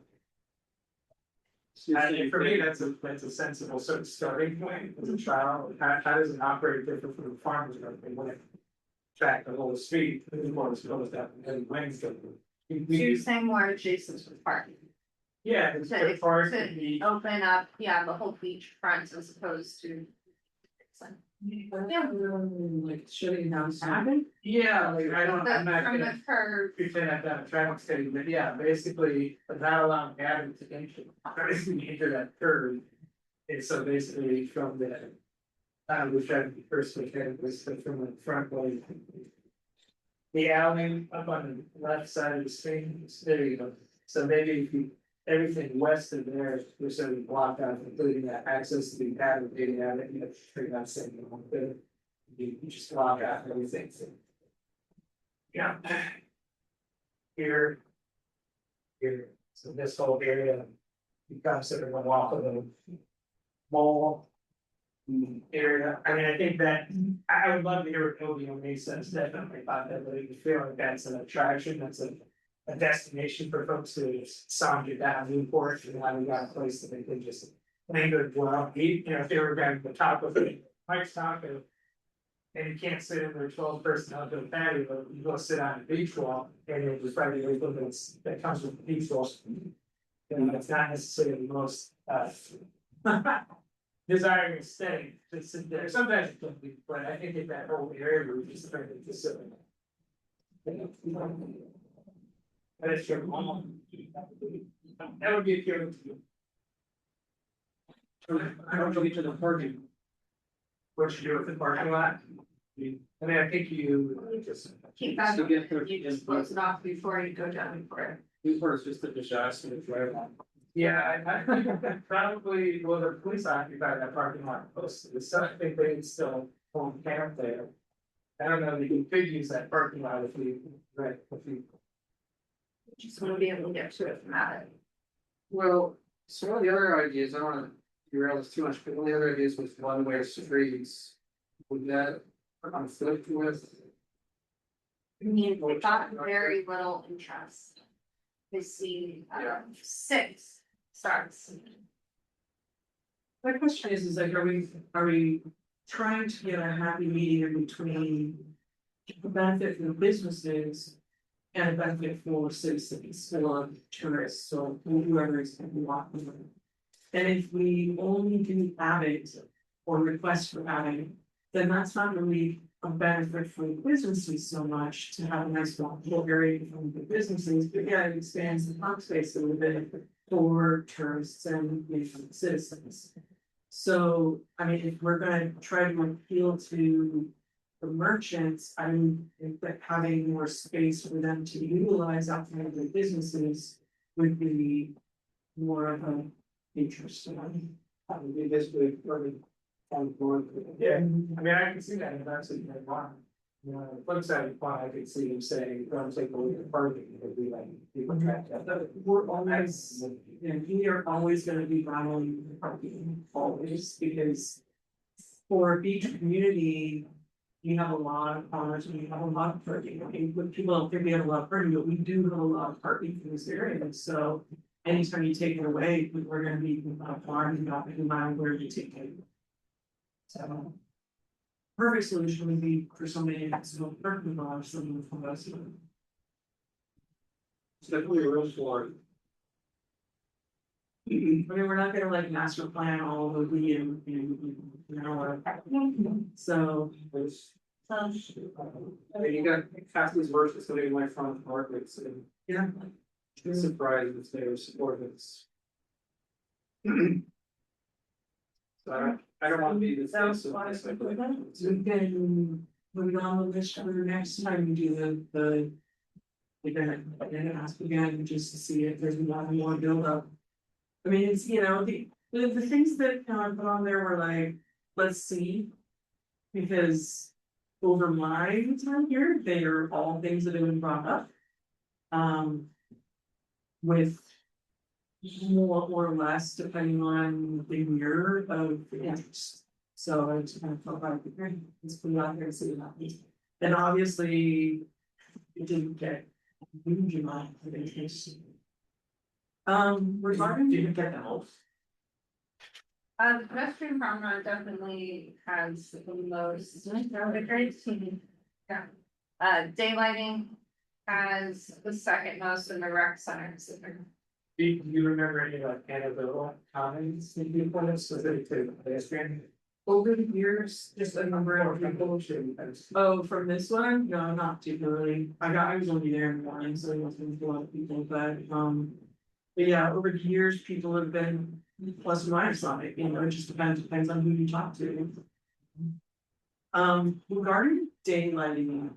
And for me, that's a sensible sort of starting point as a trial. How does it operate different from the farmers market when it track the whole street, the water's goes down and wings go. You're saying more adjacent to the parking. Yeah, it's To- good park to and the, Open up, yeah, the whole beach front as opposed to. Like shutting down traffic? Yeah, like I don't, I'm not From gonna the curve, pretend I've done a traffic study, but yeah, basically, not allowing cabin to enter that curve. And so basically from the. We tried to be first, we kind of was from the front way. The alley up on the left side of the screen, there you go. So maybe if you, everything west of there, we're sort of blocked out, including that access to the pad, getting out of it, you know, pretty much saying, you just block out everything. So. Yeah. Here. Here, so this whole area becomes sort of a walkable mall. Area, I mean, I think that, I would love to hear what Obio May says, definitely about that, but I feel like that's an attraction, that's a destination for folks to saunter down Newport, and now we got a place that they can just linger, well, eat, you know, if they were going to the top of it, Mike's Taco. And you can't sit in their 12-person outdoor patio, you go sit on a beach wall, and you're just right there, that comes with the beach walls. And it's not necessarily the most, desiring aesthetic to sit there. Sometimes it can be, but I think in that whole area, we're just trying to sit. That is true. That would be appealing to you. I don't go into the parking. What you do with the parking lot? I mean, I think you just. keep that, To get there, you just close it off before you go down for it. Newport is just a disaster to drive on. Yeah, I probably, well, the police occupied that parking lot most of the, so I think they still hold camp there. I don't know, you could use that parking lot if you, right, if you. Just want to be able to get to it from that. Well, some of the other ideas, I don't wanna derail this too much, but one of the other ideas was one-way streets. Would that conflict with? I mean, we got very little interest. We see, 6 starts. My question is like, are we trying to get a happy medium between the benefit for the businesses and a benefit for citizens, or tourists, or whoever is going to be walking around? And if we only do adding or request for adding, then that's not really a benefit for the businesses so much to have a nice walkable area from the businesses, but yeah, it expands the park space a little bit for tourists and citizens. So, I mean, if we're gonna try to appeal to the merchants, I mean, if that having more space for them to utilize outside of their businesses would be more of an interest in them. That would be basically really. Yeah, I mean, I can see that, if that's what you're want. You know, the flip side of the coin, I could see him saying, don't take away the parking, it would be like, people track that. We're always, and we are always gonna be battling the parking, always, because. For a beach community, you have a lot of commerce, and you have a lot of parking, I mean, when people don't think we have a lot of parking, but we do have a lot of parking in this area, so. Anytime you take it away, we're gonna be farming, not in mind where you take it. So. Perfect solution would be for somebody that's no parking lot, something from us. It's definitely a real story. I mean, we're not gonna like master plan all of the, you know, so. I mean, you got Cassie's versus somebody went from the market, so. Yeah. I'm surprised if they were supportive. So I don't want to be the. We can put it on the list for the next time we do the. We're gonna ask again just to see if there's a lot more build up. I mean, it's, you know, the things that I put on there were like, let's see. Because over my time here, they are all things that have been brought up. With more or less depending on the year of interest. So I just kind of felt like, okay, let's put it out there and see what happens. And obviously, it didn't get a huge amount of interest. Regarding. Didn't get the most. The pedestrian promenade definitely has the most, yeah. Daylighting has the second most in the rec center. Do you remember any like anecdotal comments that you put in specific to pedestrian? Over the years, just a number of people. Oh, from this one? No, not particularly. I was only there in the morning, so it wasn't a lot of people, but yeah, over the years, people have been plus or minus on it, you know, it just depends on who you talk to. Regarding daylighting,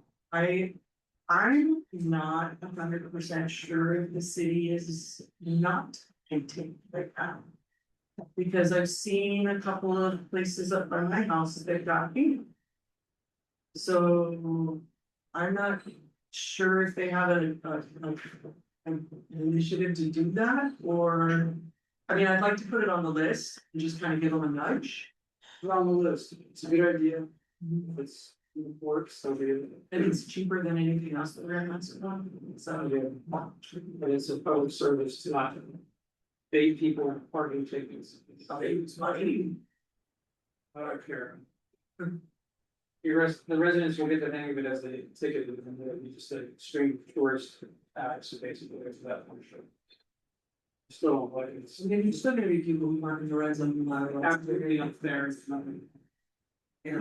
I'm not 100% sure if the city is not painting right now. Because I've seen a couple of places up by my house that they've got paint. So I'm not sure if they have an initiative to do that, or, I mean, I'd like to put it on the list and just kind of give them a nudge. It's on the list, it's a good idea. It's, it works, so we. And it's cheaper than anything else that we're in Mexico, so. But it's a public service to not pay people parking tickets. It's money. I don't care. The residents will get the hang of it as they ticket, and then just a string tourist acts, basically, that's that function. Still don't like it. So maybe still gonna be people who aren't in the red zone, no matter what. Absolutely unfair, it's nothing. Yeah.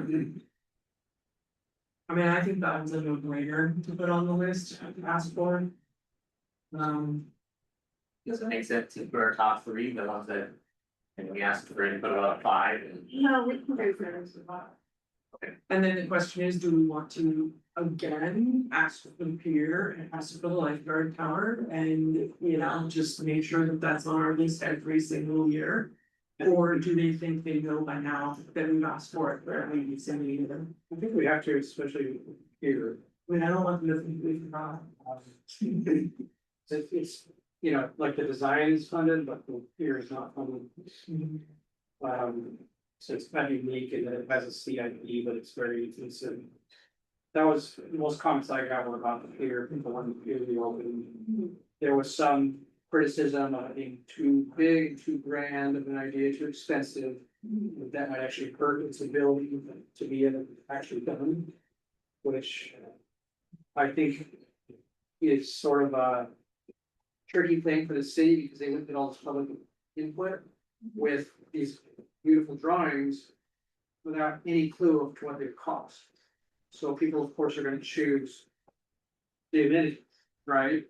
I mean, I think that was a no-brainer to put on the list, to ask for. Does it make sense if we're top three, the ones that, and we asked for input about 5 and. No, we can do for And then the question is, do we want to again ask for the pier and ask for the lifeguard tower and, you know, just make sure that that's on our list every single year? Or do they think they know by now that we've asked for it for at least a year? I think we have to, especially here. I mean, I don't want them to think we forgot. It's, you know, like the design is funded, but the pier is not funded. So it's kind of unique in that it has a CIP, but it's very, that was the most comments I got were about the pier, the one that pier we opened. There was some criticism of it being too big, too grand of an idea, too expensive. That might actually hurt its ability to be actually done. Which I think is sort of a tricky thing for the city because they looked at all this public input with these beautiful drawings without any clue of what they cost. So people, of course, are gonna choose the amenities, right?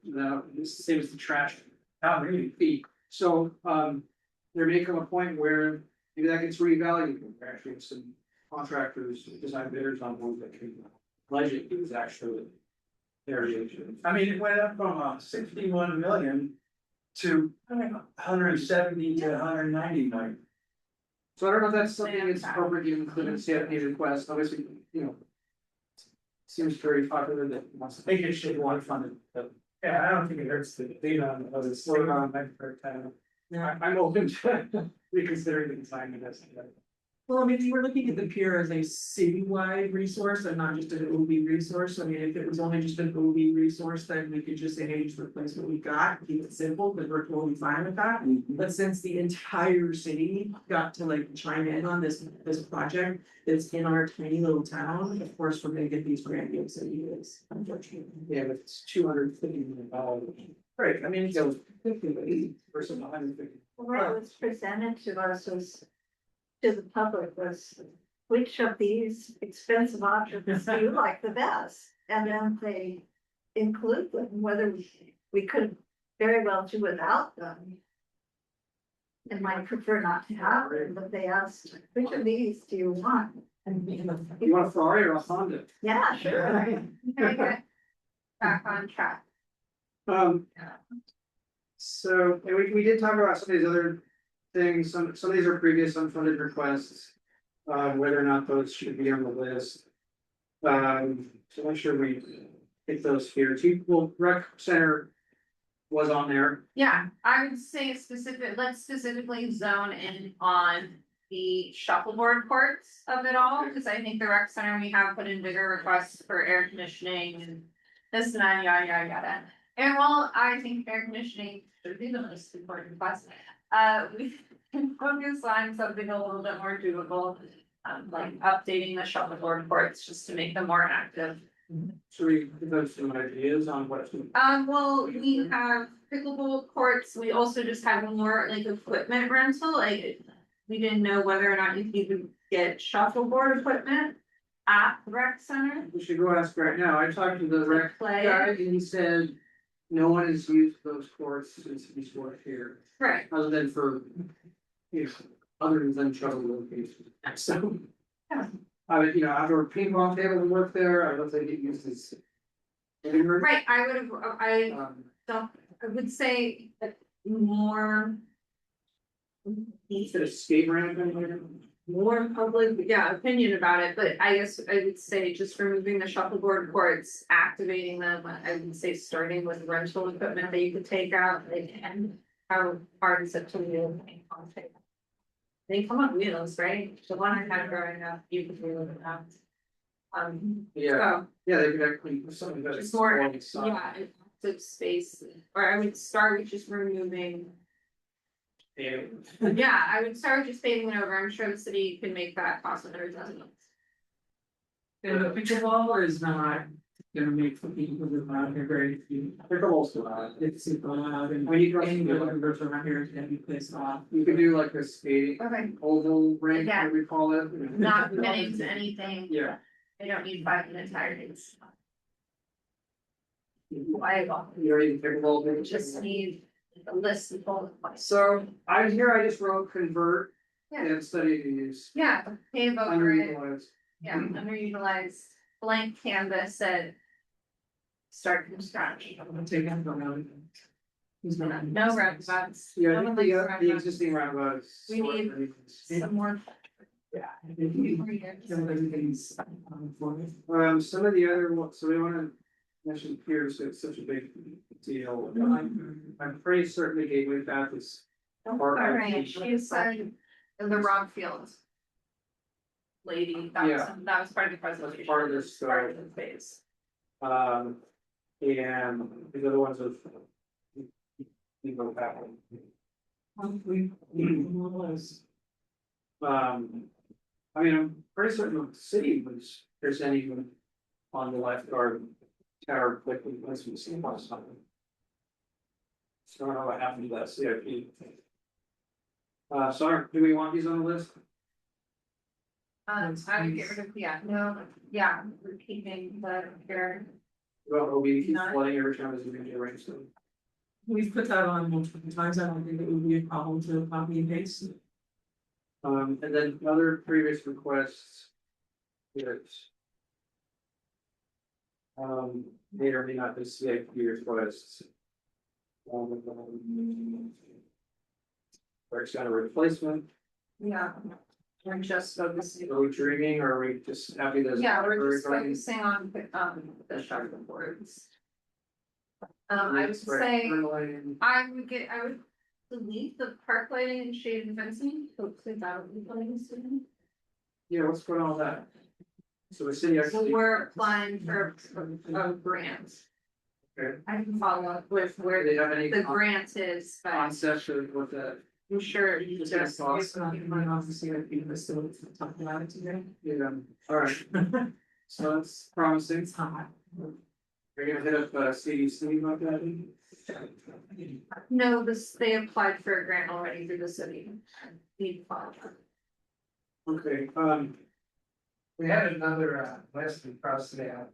It's the same as the trash, not really fee. So, there may come a point where maybe that gets reevaluated. Actually, some contractors, design bidders on ones that can budget is actually variation. I mean, it went up from 61 million to 170 to 190 million. So I don't know if that's something that's appropriate to include in CIP request, obviously, you know. Seems very popular that wants to. I think it should be want funded, but Yeah, I don't think it hurts to leave on the other side on that for time. I'm open to reconsidering the design of this. Well, I mean, you were looking at the pier as a citywide resource and not just an OB resource. I mean, if it was only just an OB resource, then we could just say, hey, just replace what we got, keep it simple, because we're totally fine with that. But since the entire city got to like chime in on this project that's in our tiny little town, of course, we're gonna get these grandiose ideas, unfortunately. Yeah, but it's $250 million. Right, I mean, So 50 versus 150. What was presented to us was, to the public was, which of these expensive options do you like the best? And then they include them, whether we could very well do without them. And might prefer not to have them, but they asked, which of these do you want? And You want a Ferrari or a Honda? yeah, sure. Very good. Back on track. So, and we did talk about some of these other things, some of these are previous unfunded requests. Whether or not those should be on the list. So make sure we hit those here, well, rec center was on there. Yeah, I would say let's specifically zone in on the shuffleboard courts of it all, because I think the rec center, we have put in bigger requests for air conditioning and this and that, yada, yada, yada. And while I think air conditioning should be the most important request, we can focus on something a little bit more doable. Like updating the shuffleboard courts just to make them more active. So we give those some ideas on what to. Well, we have pickleball courts, we also just have more like equipment rental, like we didn't know whether or not you could even get shuffleboard equipment at the rec center. We should go ask right now. I talked to the rec Play. guy and he said no one has used those courts since he's worked here, Right, other than for, you know, other than trouble locations. So. Yeah. I would, you know, outdoor ping pong table would work there. I don't think it used as. living room. right, I would have, I Um, don't, I would say that more. Instead of skate ramp in there. More public, yeah, opinion about it, but I guess I would say just removing the shuffleboard courts, activating them, I would say starting with rental equipment that you could take out, and how hard is it to wheel? They come on wheels, right? The one I had growing up, you could wheel it out. Yeah, So, yeah, they could actually put something that's. just more, on the side. yeah, active space, or I would start with just removing. Yeah. Yeah, I would start with just paving it over, I'm sure the city can make that cost under $1,000. And the pickleball is not gonna make for people who live around here very few. Pickleball's allowed. It's super loud and When you go- any goes around here, it's gonna be pissed off. You could do like a skating Okay. oval rink, Yeah. what we call it. Not committing to anything. Yeah. They don't need 5 minute Saturdays. Why, You already pickleball. we just need a list of bullet points. So I just wrote convert Yeah. and study to use. Yeah, pave over it, Underutilized. yeah, underutilized, blank canvas said. Start from scratch. I'm gonna take him around. He's not. No roundabouts. Yeah, No I one think likes the roundabouts. existing roundabout is. We need Some more. Yeah. Everything's for me. Some of the other ones, so we wanna mention Pierce, it's such a big deal. I'm pretty certain the Gateway Path is. Alright, she said the Rock Field. Lady, that was, Yeah. that was part of the presentation. part of this, Part of the phase. And the other ones of. You go back. We was. I mean, I'm pretty certain the city was presenting on the lifeguard tower quickly once we see last time. So I don't know what happened to that CIP. Sorry, do we want these on the list? I would get rid of, yeah, no, yeah, we're keeping the here. Well, we keep Not- flooding every time there's a new rain, so. We've put that on multiple times. I don't think it would be a problem to copy and paste. And then other previous requests. Is. May or may not be CIP requests. Works on a replacement, Yeah. We're just focusing. are we dreaming or are we just happy that? Yeah, we're just focusing on, the shuttleboards. I would say, I would delete the park lighting and shade and fencing, hopefully that would be coming soon. Yeah, what's going on with that? So the city So actually. we're applying for a grant. Okay. I can follow up with Do where they have any the grant is, but concepts of what that? I'm sure you It's gonna just. cost. It's not even off the CIP, but still talking about it today. Yeah, alright, so that's promising. It's hot. Are you gonna hit up CDC about that? No, they applied for a grant already through the city. Need to follow up. Okay, We had another list across the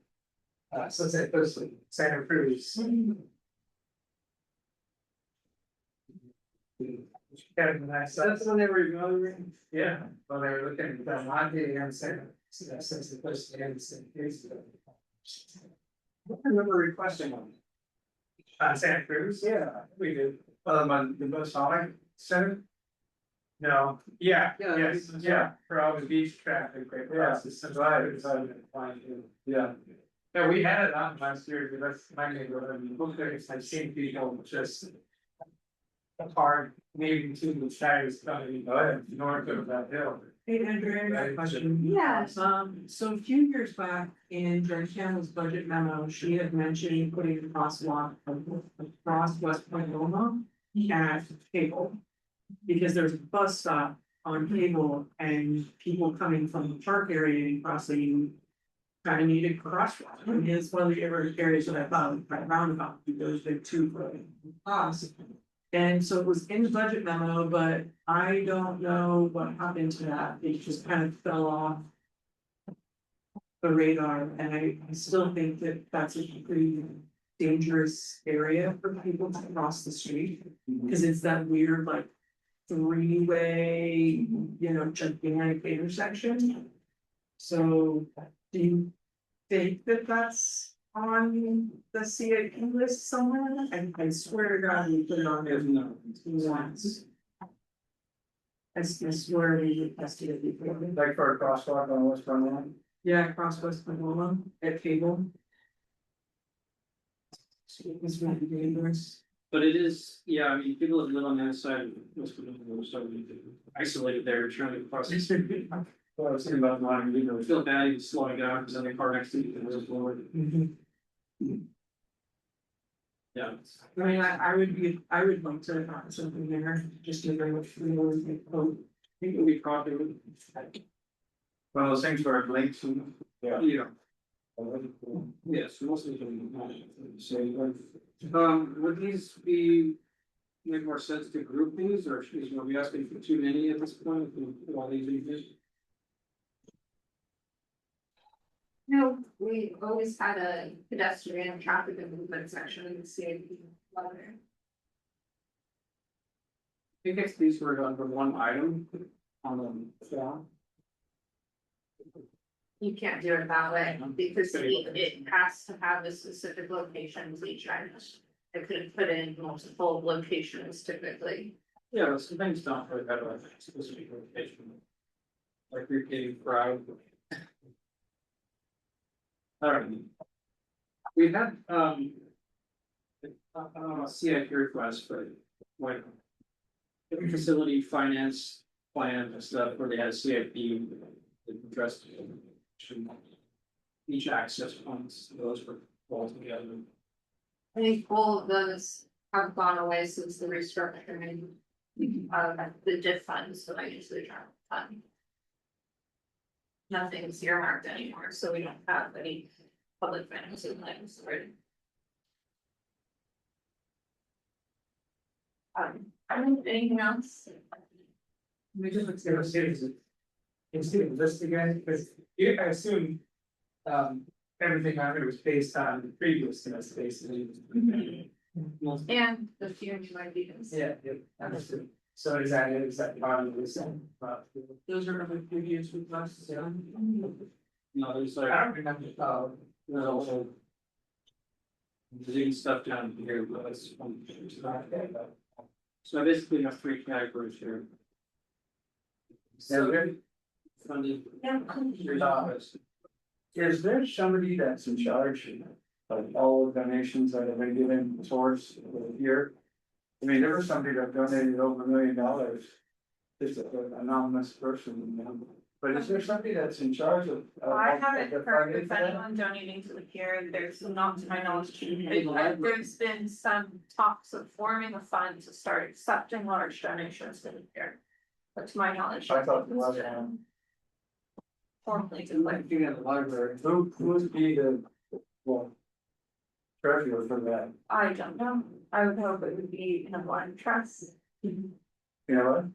Sunset Coast Santa Cruz. Kind of nice. that's when they were evaluating. Yeah, well, they were looking at the Monte and Santa, since the first and Santa Cruz. I remember requesting one. Santa Cruz? Yeah. We did. On the Masonic Center? No, yeah, Yeah, yes, that's- yeah, for all the beach traffic, right, across the Sunset Cruz. Yeah. Yeah, we had it on last year, but that's my neighborhood, I mean, look, I've seen people just. Hard, maybe to the shires coming north of that hill. Hey, Andrew, I got a question. Yes. So a few years back in Jen Campbell's budget memo, she had mentioned putting a crosswalk across West Point Loma at Cable. Because there's a bus stop on Cable and people coming from the park area and crossing. Kind of needed crosswalk, and it's one of the areas that I thought, right roundabout, because they're too close. And so it was in the budget memo, but I don't know what happened to that, it just kind of fell off. The radar, and I still think that that's a pretty dangerous area for people to cross the street. Cause it's that weird like three-way, gigantic intersection. So do you think that that's on the CIP list somewhere? I swear to God, we put it on there once. I swear we tested it before. Like for a crosswalk on West Vermont. Yeah, across West Monroe at Cable. It's really dangerous. But it is, yeah, I mean, people that live on that side of West Virginia, so isolated there, trying to cross the street. Well, I was thinking about mine, feel bad even slowing down, because then the car next to you was lower. Yeah. I mean, I would like to have something there, just to bring it through. I think it would be probably. One of those things where it links and. Yeah. Yes, mostly. Would these be, make more sense to group these, or are we asking for too many at this point, while these exist? No, we always had a pedestrian traffic and movement section in the CIP. I guess these were done for one item on the form. You can't do it that way, because it has to have a specific location each item. I couldn't put in multiple locations typically. Yeah, but some things don't really have a specific location. Like repeating crowd. Alright. We had, I don't know, a CIP request, but like. Every facility finance plan and stuff where they had CIP addressed. Each access funds, those were all together. I think all of those have gone away since the restructuring. The diff funds that I usually try to fund. Nothing's earmarked anymore, so we don't have any public financing plans, right? Anything else? We just look at citizens. It's the list again, because I assume. Everything on it was based on the previous space. And the few new ideas. Yeah, understood. So is that part of this? Those are the previous requests, yeah. No, there's I like, don't remember, there's also. Digging stuff down here, but it's. So I basically have three categories here. Funded. Is there somebody that's in charge of all the donations that have been given towards the year? I mean, there was somebody that donated over $1 million. Just an anonymous person, but is there somebody that's in charge of? I haven't the heard funding of for that? anyone donating to the pier, there's not to my knowledge. There's been some talks of forming a fund to start accepting large donations to the pier. But to my knowledge. I thought it was, it's been formally Like declared. being at the library, who would be the, well. Treasurer for that, I don't know, I would hope it would be in a blind trust, you know what?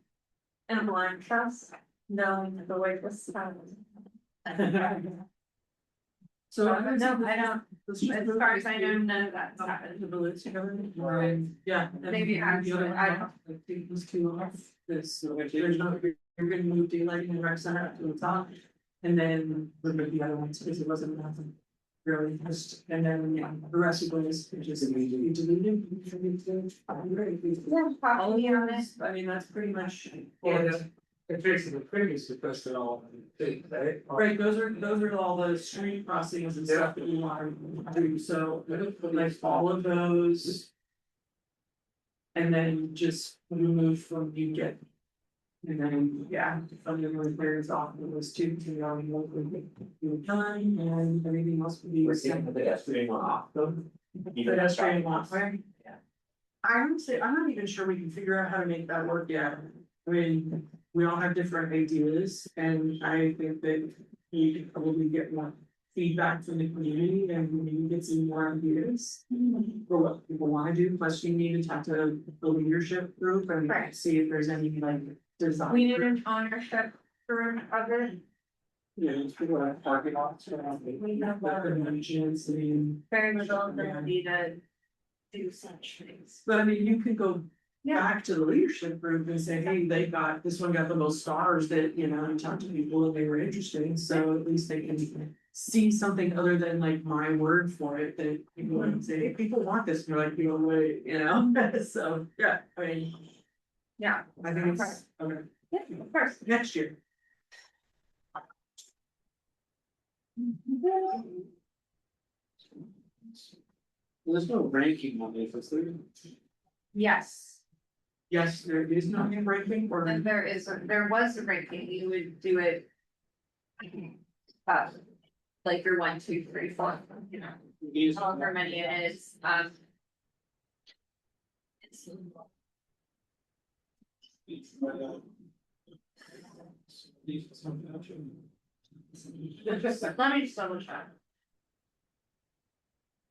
in a blind trust, knowing the way this sounds. So No, I don't, as far as I know, none of that's The happened. balloons together, right, yeah. and Maybe the actually, other one, I don't- I think these two off, this, there's no, you're gonna move daylight and rec center up to the top. And then remove the other ones, because it wasn't nothing. Really, just, and then, yeah, the rest of it is just immediately deleted. Yeah, probably on it. I mean, that's pretty much. it's basically the previous request at all, right? Right, those are all the street crossings and stuff that we want to do, so like all of those. And then just remove from you get. And then, yeah, funding repairs off of those two, to the army local done, and everything else would be. The pedestrian one off. Pedestrian walkway. Yeah. I'm not even sure we can figure out how to make that work yet. I mean, we all have different ideas, and I think that we could probably get one feedback from the community and maybe get some more ideas. For what people wanna do, plus you need to talk to the leadership group and Right. see if there's any like design. We need an ownership group of it. Yeah, it's people that have parking lots. We have That dimensions, I mean, very little ability to do such things. but I mean, you could go Yeah, back to the leadership group and say, hey, they got, this one got the most stars that, you know, and talk to people and they were interested, so at least they can see something other than like my word for it, that people would say, hey, people want this, and you're like, you know, wait, you know, so, yeah, I mean, yeah, I think it's, okay, yeah, of course. next year. There's no ranking on this, is there? Yes, Yes, there is nothing ranking or. and there was a ranking, you would do it. Like your 1, 2, 3, 4, you know, however many it is, it's- let me just double check.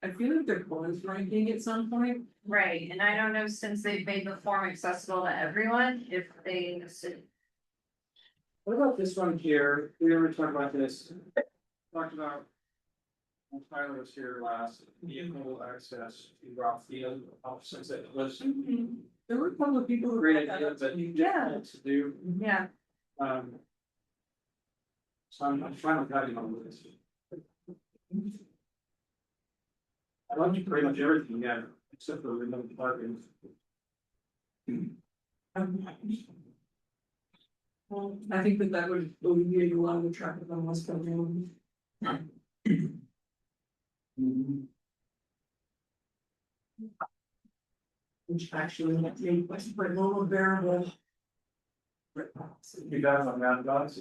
I feel like there was ranking at some point. Right, and I don't know, since they've made the form accessible to everyone, if they. What about this one here? We never talked about this. Talked about. When Tyler was here last, vehicle access to Rock Field, since it was There were a couple of people a who. great idea, but Yeah. difficult to do. Yeah, So I'm fine with having on this. I love you pretty much everything, yeah, except for remote parking. I think that would alleviate a lot of the traffic on West Coast Road. Which actually might make West Point a little bearable. You guys on Mountain Dogs?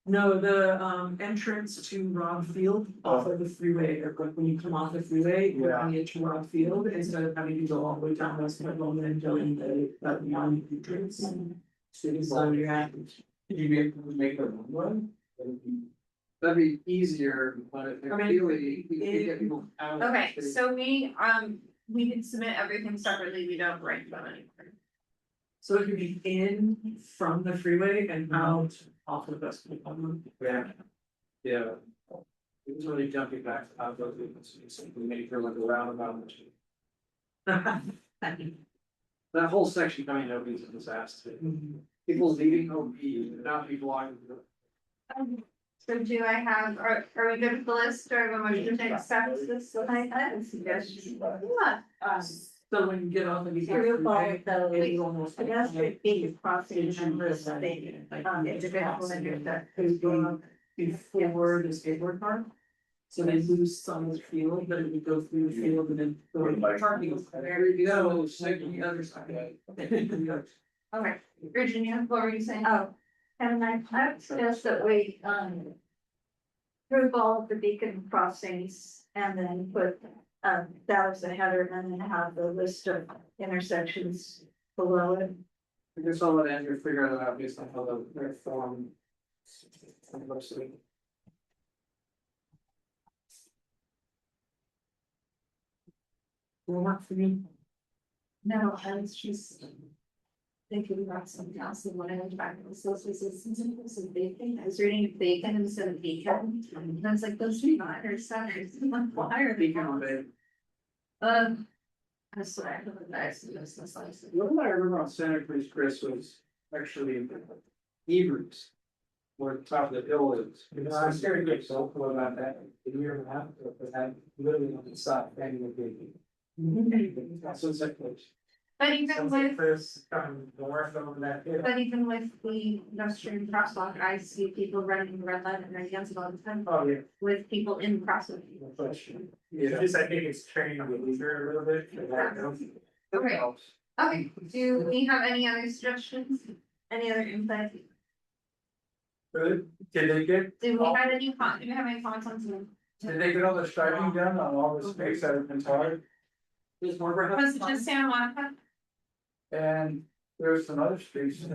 No, the entrance to Rob Field off of the freeway, or like when you come off the freeway, you're Yeah. going into Rob Field instead of having to go all the way down West Point Road and go in the beyond entrance. So you're at. Could you be able to make a one? That'd be easier, but I mean, ideally, we could get people out. of the okay, city. so we can submit everything separately, we don't rank them anymore. So it could be in from the freeway and out off of West Point. Yeah. Yeah. It was really jumping back out of those, we made her like a roundabout. That whole section coming over is a disaster. People leaving OP, not be blocking. So do I have, are we good with the list, or am I motion to accept this? I have a suggestion. Yeah. So when you get off of these. Group all the it's almost like- pedestrian being crossing members of the individual vendors that who's going. Before the skateboard park. So they lose some of the field, but it would go through the field and then go to the parking. There you go, stick to the other side. Okay, Virginia, what were you saying? Oh, and I would suggest that we, group all of the beacon crossings and then put, that as a header and then have the list of intersections below it. I guess I'll let Andrew figure that out based on how their form. Looks like. Will work for you. No, I was just thinking about something else, and when I went back to the social systems, it was a bacon, I was reading bacon instead of bacon. And I was like, those two letters, centers, why are they? Beacon on it. I swear, I don't know, I see this, this, this. What I remember on Santa Cruz, Chris, was actually Hebrews. Where the top of the hill is. I'm scared to get so cool about that, a year and a half ago, but I literally on the side, banging the baby. That's what's that place. But even with, Chris, north over that hill. but even with the pedestrian crosswalk, I see people running the red light and against it all the time, Oh, yeah. with people in the crosswalk. Yeah, just I think it's training the leader a little bit. Okay. Okay, do we have any other suggestions? Any other input? Really? Did they get, Do we have any do we have any comments on Zoom? did they get all the striping done on all the space that have been tarred? Does Barbara have? Was it just Santa Monica? And there's some other streets.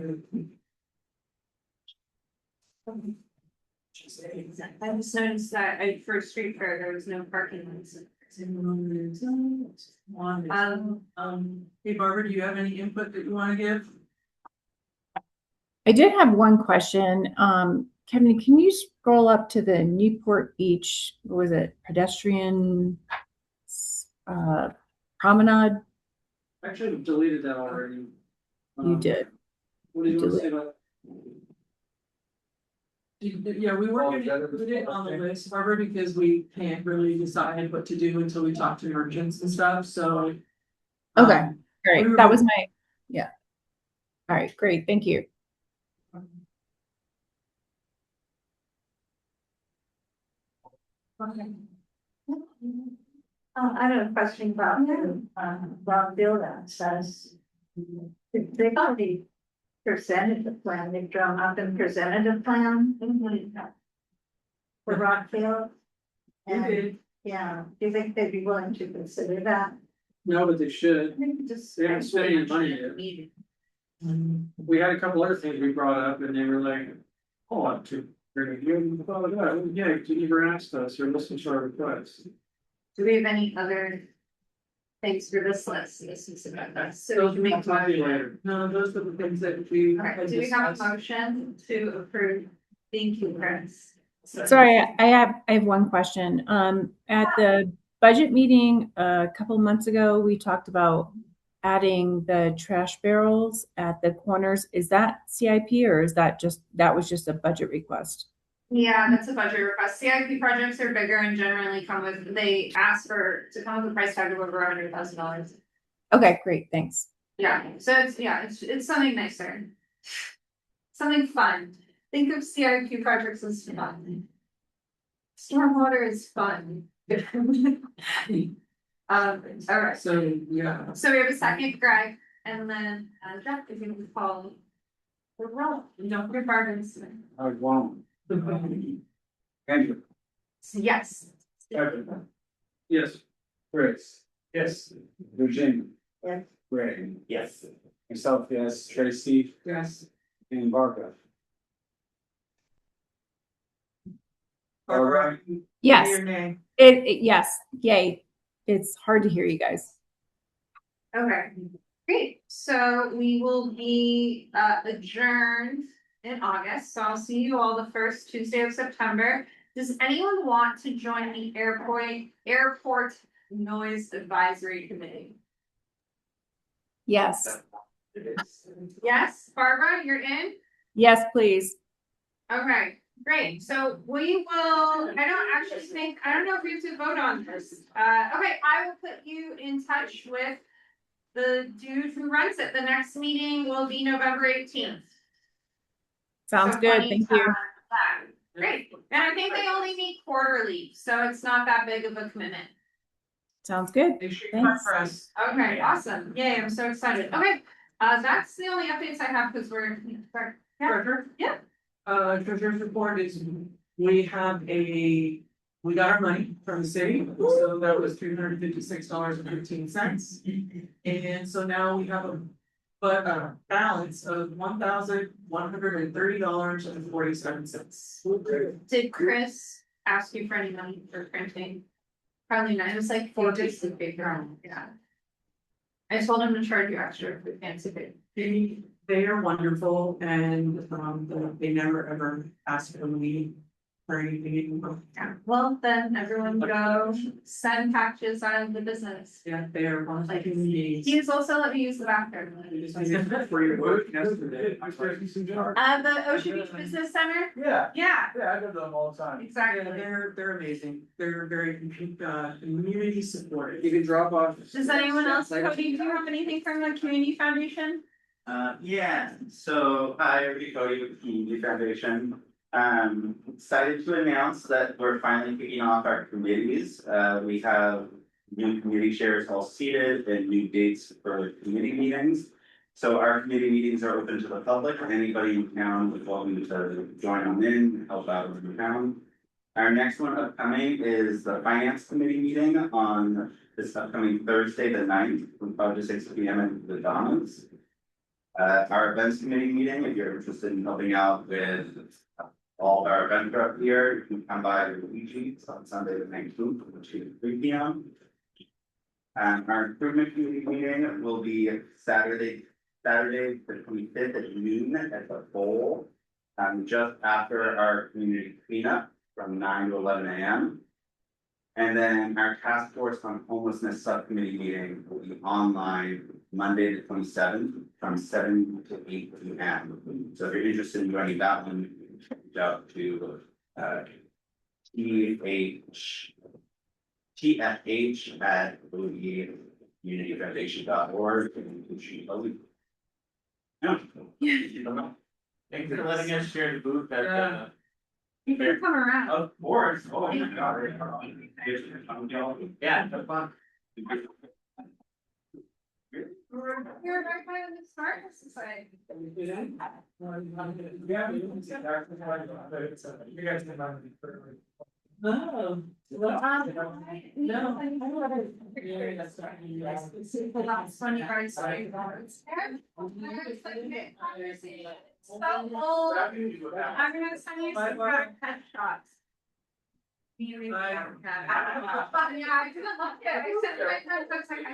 I just noticed that for street fair, there was no parking lots. Hey Barbara, do you have any input that you wanna give? I did have one question. Kevin, can you scroll up to the Newport Beach, what was it, pedestrian promenade? Actually, I've deleted that already. You did. What do you want to say about? Yeah, we weren't gonna put it on the list, Barbara, because we can't really decide what to do until we talk to merchants and stuff, so. Okay, um, great. That was my, yeah. All right, great. Thank you. Okay. I have a question about brownfield access. They've already presented the plan, they've drawn up and presented a plan. For Rockfield. And, yeah, do you think they'd be willing to consider that? No, but they should. Just. They haven't spent any money yet. We had a couple other things we brought up and they were like, oh, up to. You thought of that, yeah, you never asked us or listened to our requests. Do we have any other things for this list? This is about that. So Those we can make. I'll talk to you later. No, those are the things that we. Alright, do we have a motion to approve? Thank you, Chris. Sorry, I have one question. At the budget meeting a couple months ago, we talked about adding the trash barrels at the corners. Is that CIP or is that was just a budget request? Yeah, that's a budget request. CIP projects are bigger and generally they ask to come with a price tag of over $100,000. Okay, great, thanks. Yeah, so it's something nicer. Something fun. Think of CIP projects as fun. Stormwater is fun. All right, So, yeah. so we have a second, Greg, and then Jeff, if you can follow. The roll, don't forget Bargains. I won't. Andrew. Yes. Kevin. Yes. Chris. Yes. Virginia. Yes. Greg. Yes. Myself, yes. Tracy Yes. and Barbara. All Barbara, right. Yes, your name. yes, yay. It's hard to hear you guys. Okay, great. So we will be adjourned in August. So I'll see you all the first Tuesday of September. Does anyone want to join the airport noise advisory committee? Yes, Yes, Barbara, you're in? yes, please. Okay, great. So we will, I don't know if we have to vote on this. Okay, I will put you in touch with the dude who runs it. The next meeting will be November 18th. Sounds So good, plenty thank of time you. for that. Great. And I think they only meet quarterly, so it's not that big of a commitment. Sounds good. Make sure you Thanks. for us. Okay, awesome. Yay, I'm so excited. Okay, that's the only updates I have because we're. Yeah. Treasurer? Yeah. Treasurer's report is, we got our money from the city, so that was $356.15. And so now we have a balance of $1,130.47. Did Chris ask you for any money for printing? Probably not. It was like 4 days of paper. Yeah. I told him to charge you extra for fancy paper. They are wonderful and they never ever ask for me for anything. Yeah. Well, then everyone go send packages out of the business. Yeah, they are wonderful human beings. He's also let me use the bathroom. For your work yesterday. The Ocean Beach Business Center? Yeah, Yeah, yeah, I go to them all the time. Yeah, exactly. they're amazing. They're very community supportive. You can drop off. Does anyone else, Cody, do you have anything from the Community Foundation? Yeah, so hi, Rudy Cody with the Community Foundation. Excited to announce that we're finally kicking off our committees. We have new committee chairs all seated and new dates for committee meetings. So our committee meetings are open to the public, and anybody in town is welcome to join them in, help out with the town. Our next one upcoming is the Finance Committee meeting on this upcoming Thursday, the 9th, from 5 to 6 p.m. at the Donnells. Our Events Committee meeting, if you're interested in helping out with all of our events throughout the year. You can come by Luigi's on Sunday the 19th from 2 to 3 p.m. And our improvement committee meeting will be Saturday the 25th at noon at the Bowl. Just after our community cleanup from 9 to 11 a.m. And then our task force on homelessness subcommittee meeting will be online Monday the 27th from 7 to 8 p.m. So if you're interested in joining that one, reach out to tfh@unityfoundation.org and she Thanks for letting us share the booth at You can come around. Of course, oh my god. Yeah, no fun. You're right by the Smart Society. Yeah. You guys can run me for. Oh. That's funny, right? Sorry. So old. I'm gonna send you some headshots. Yeah, I didn't look at it. I said, my friend looks like I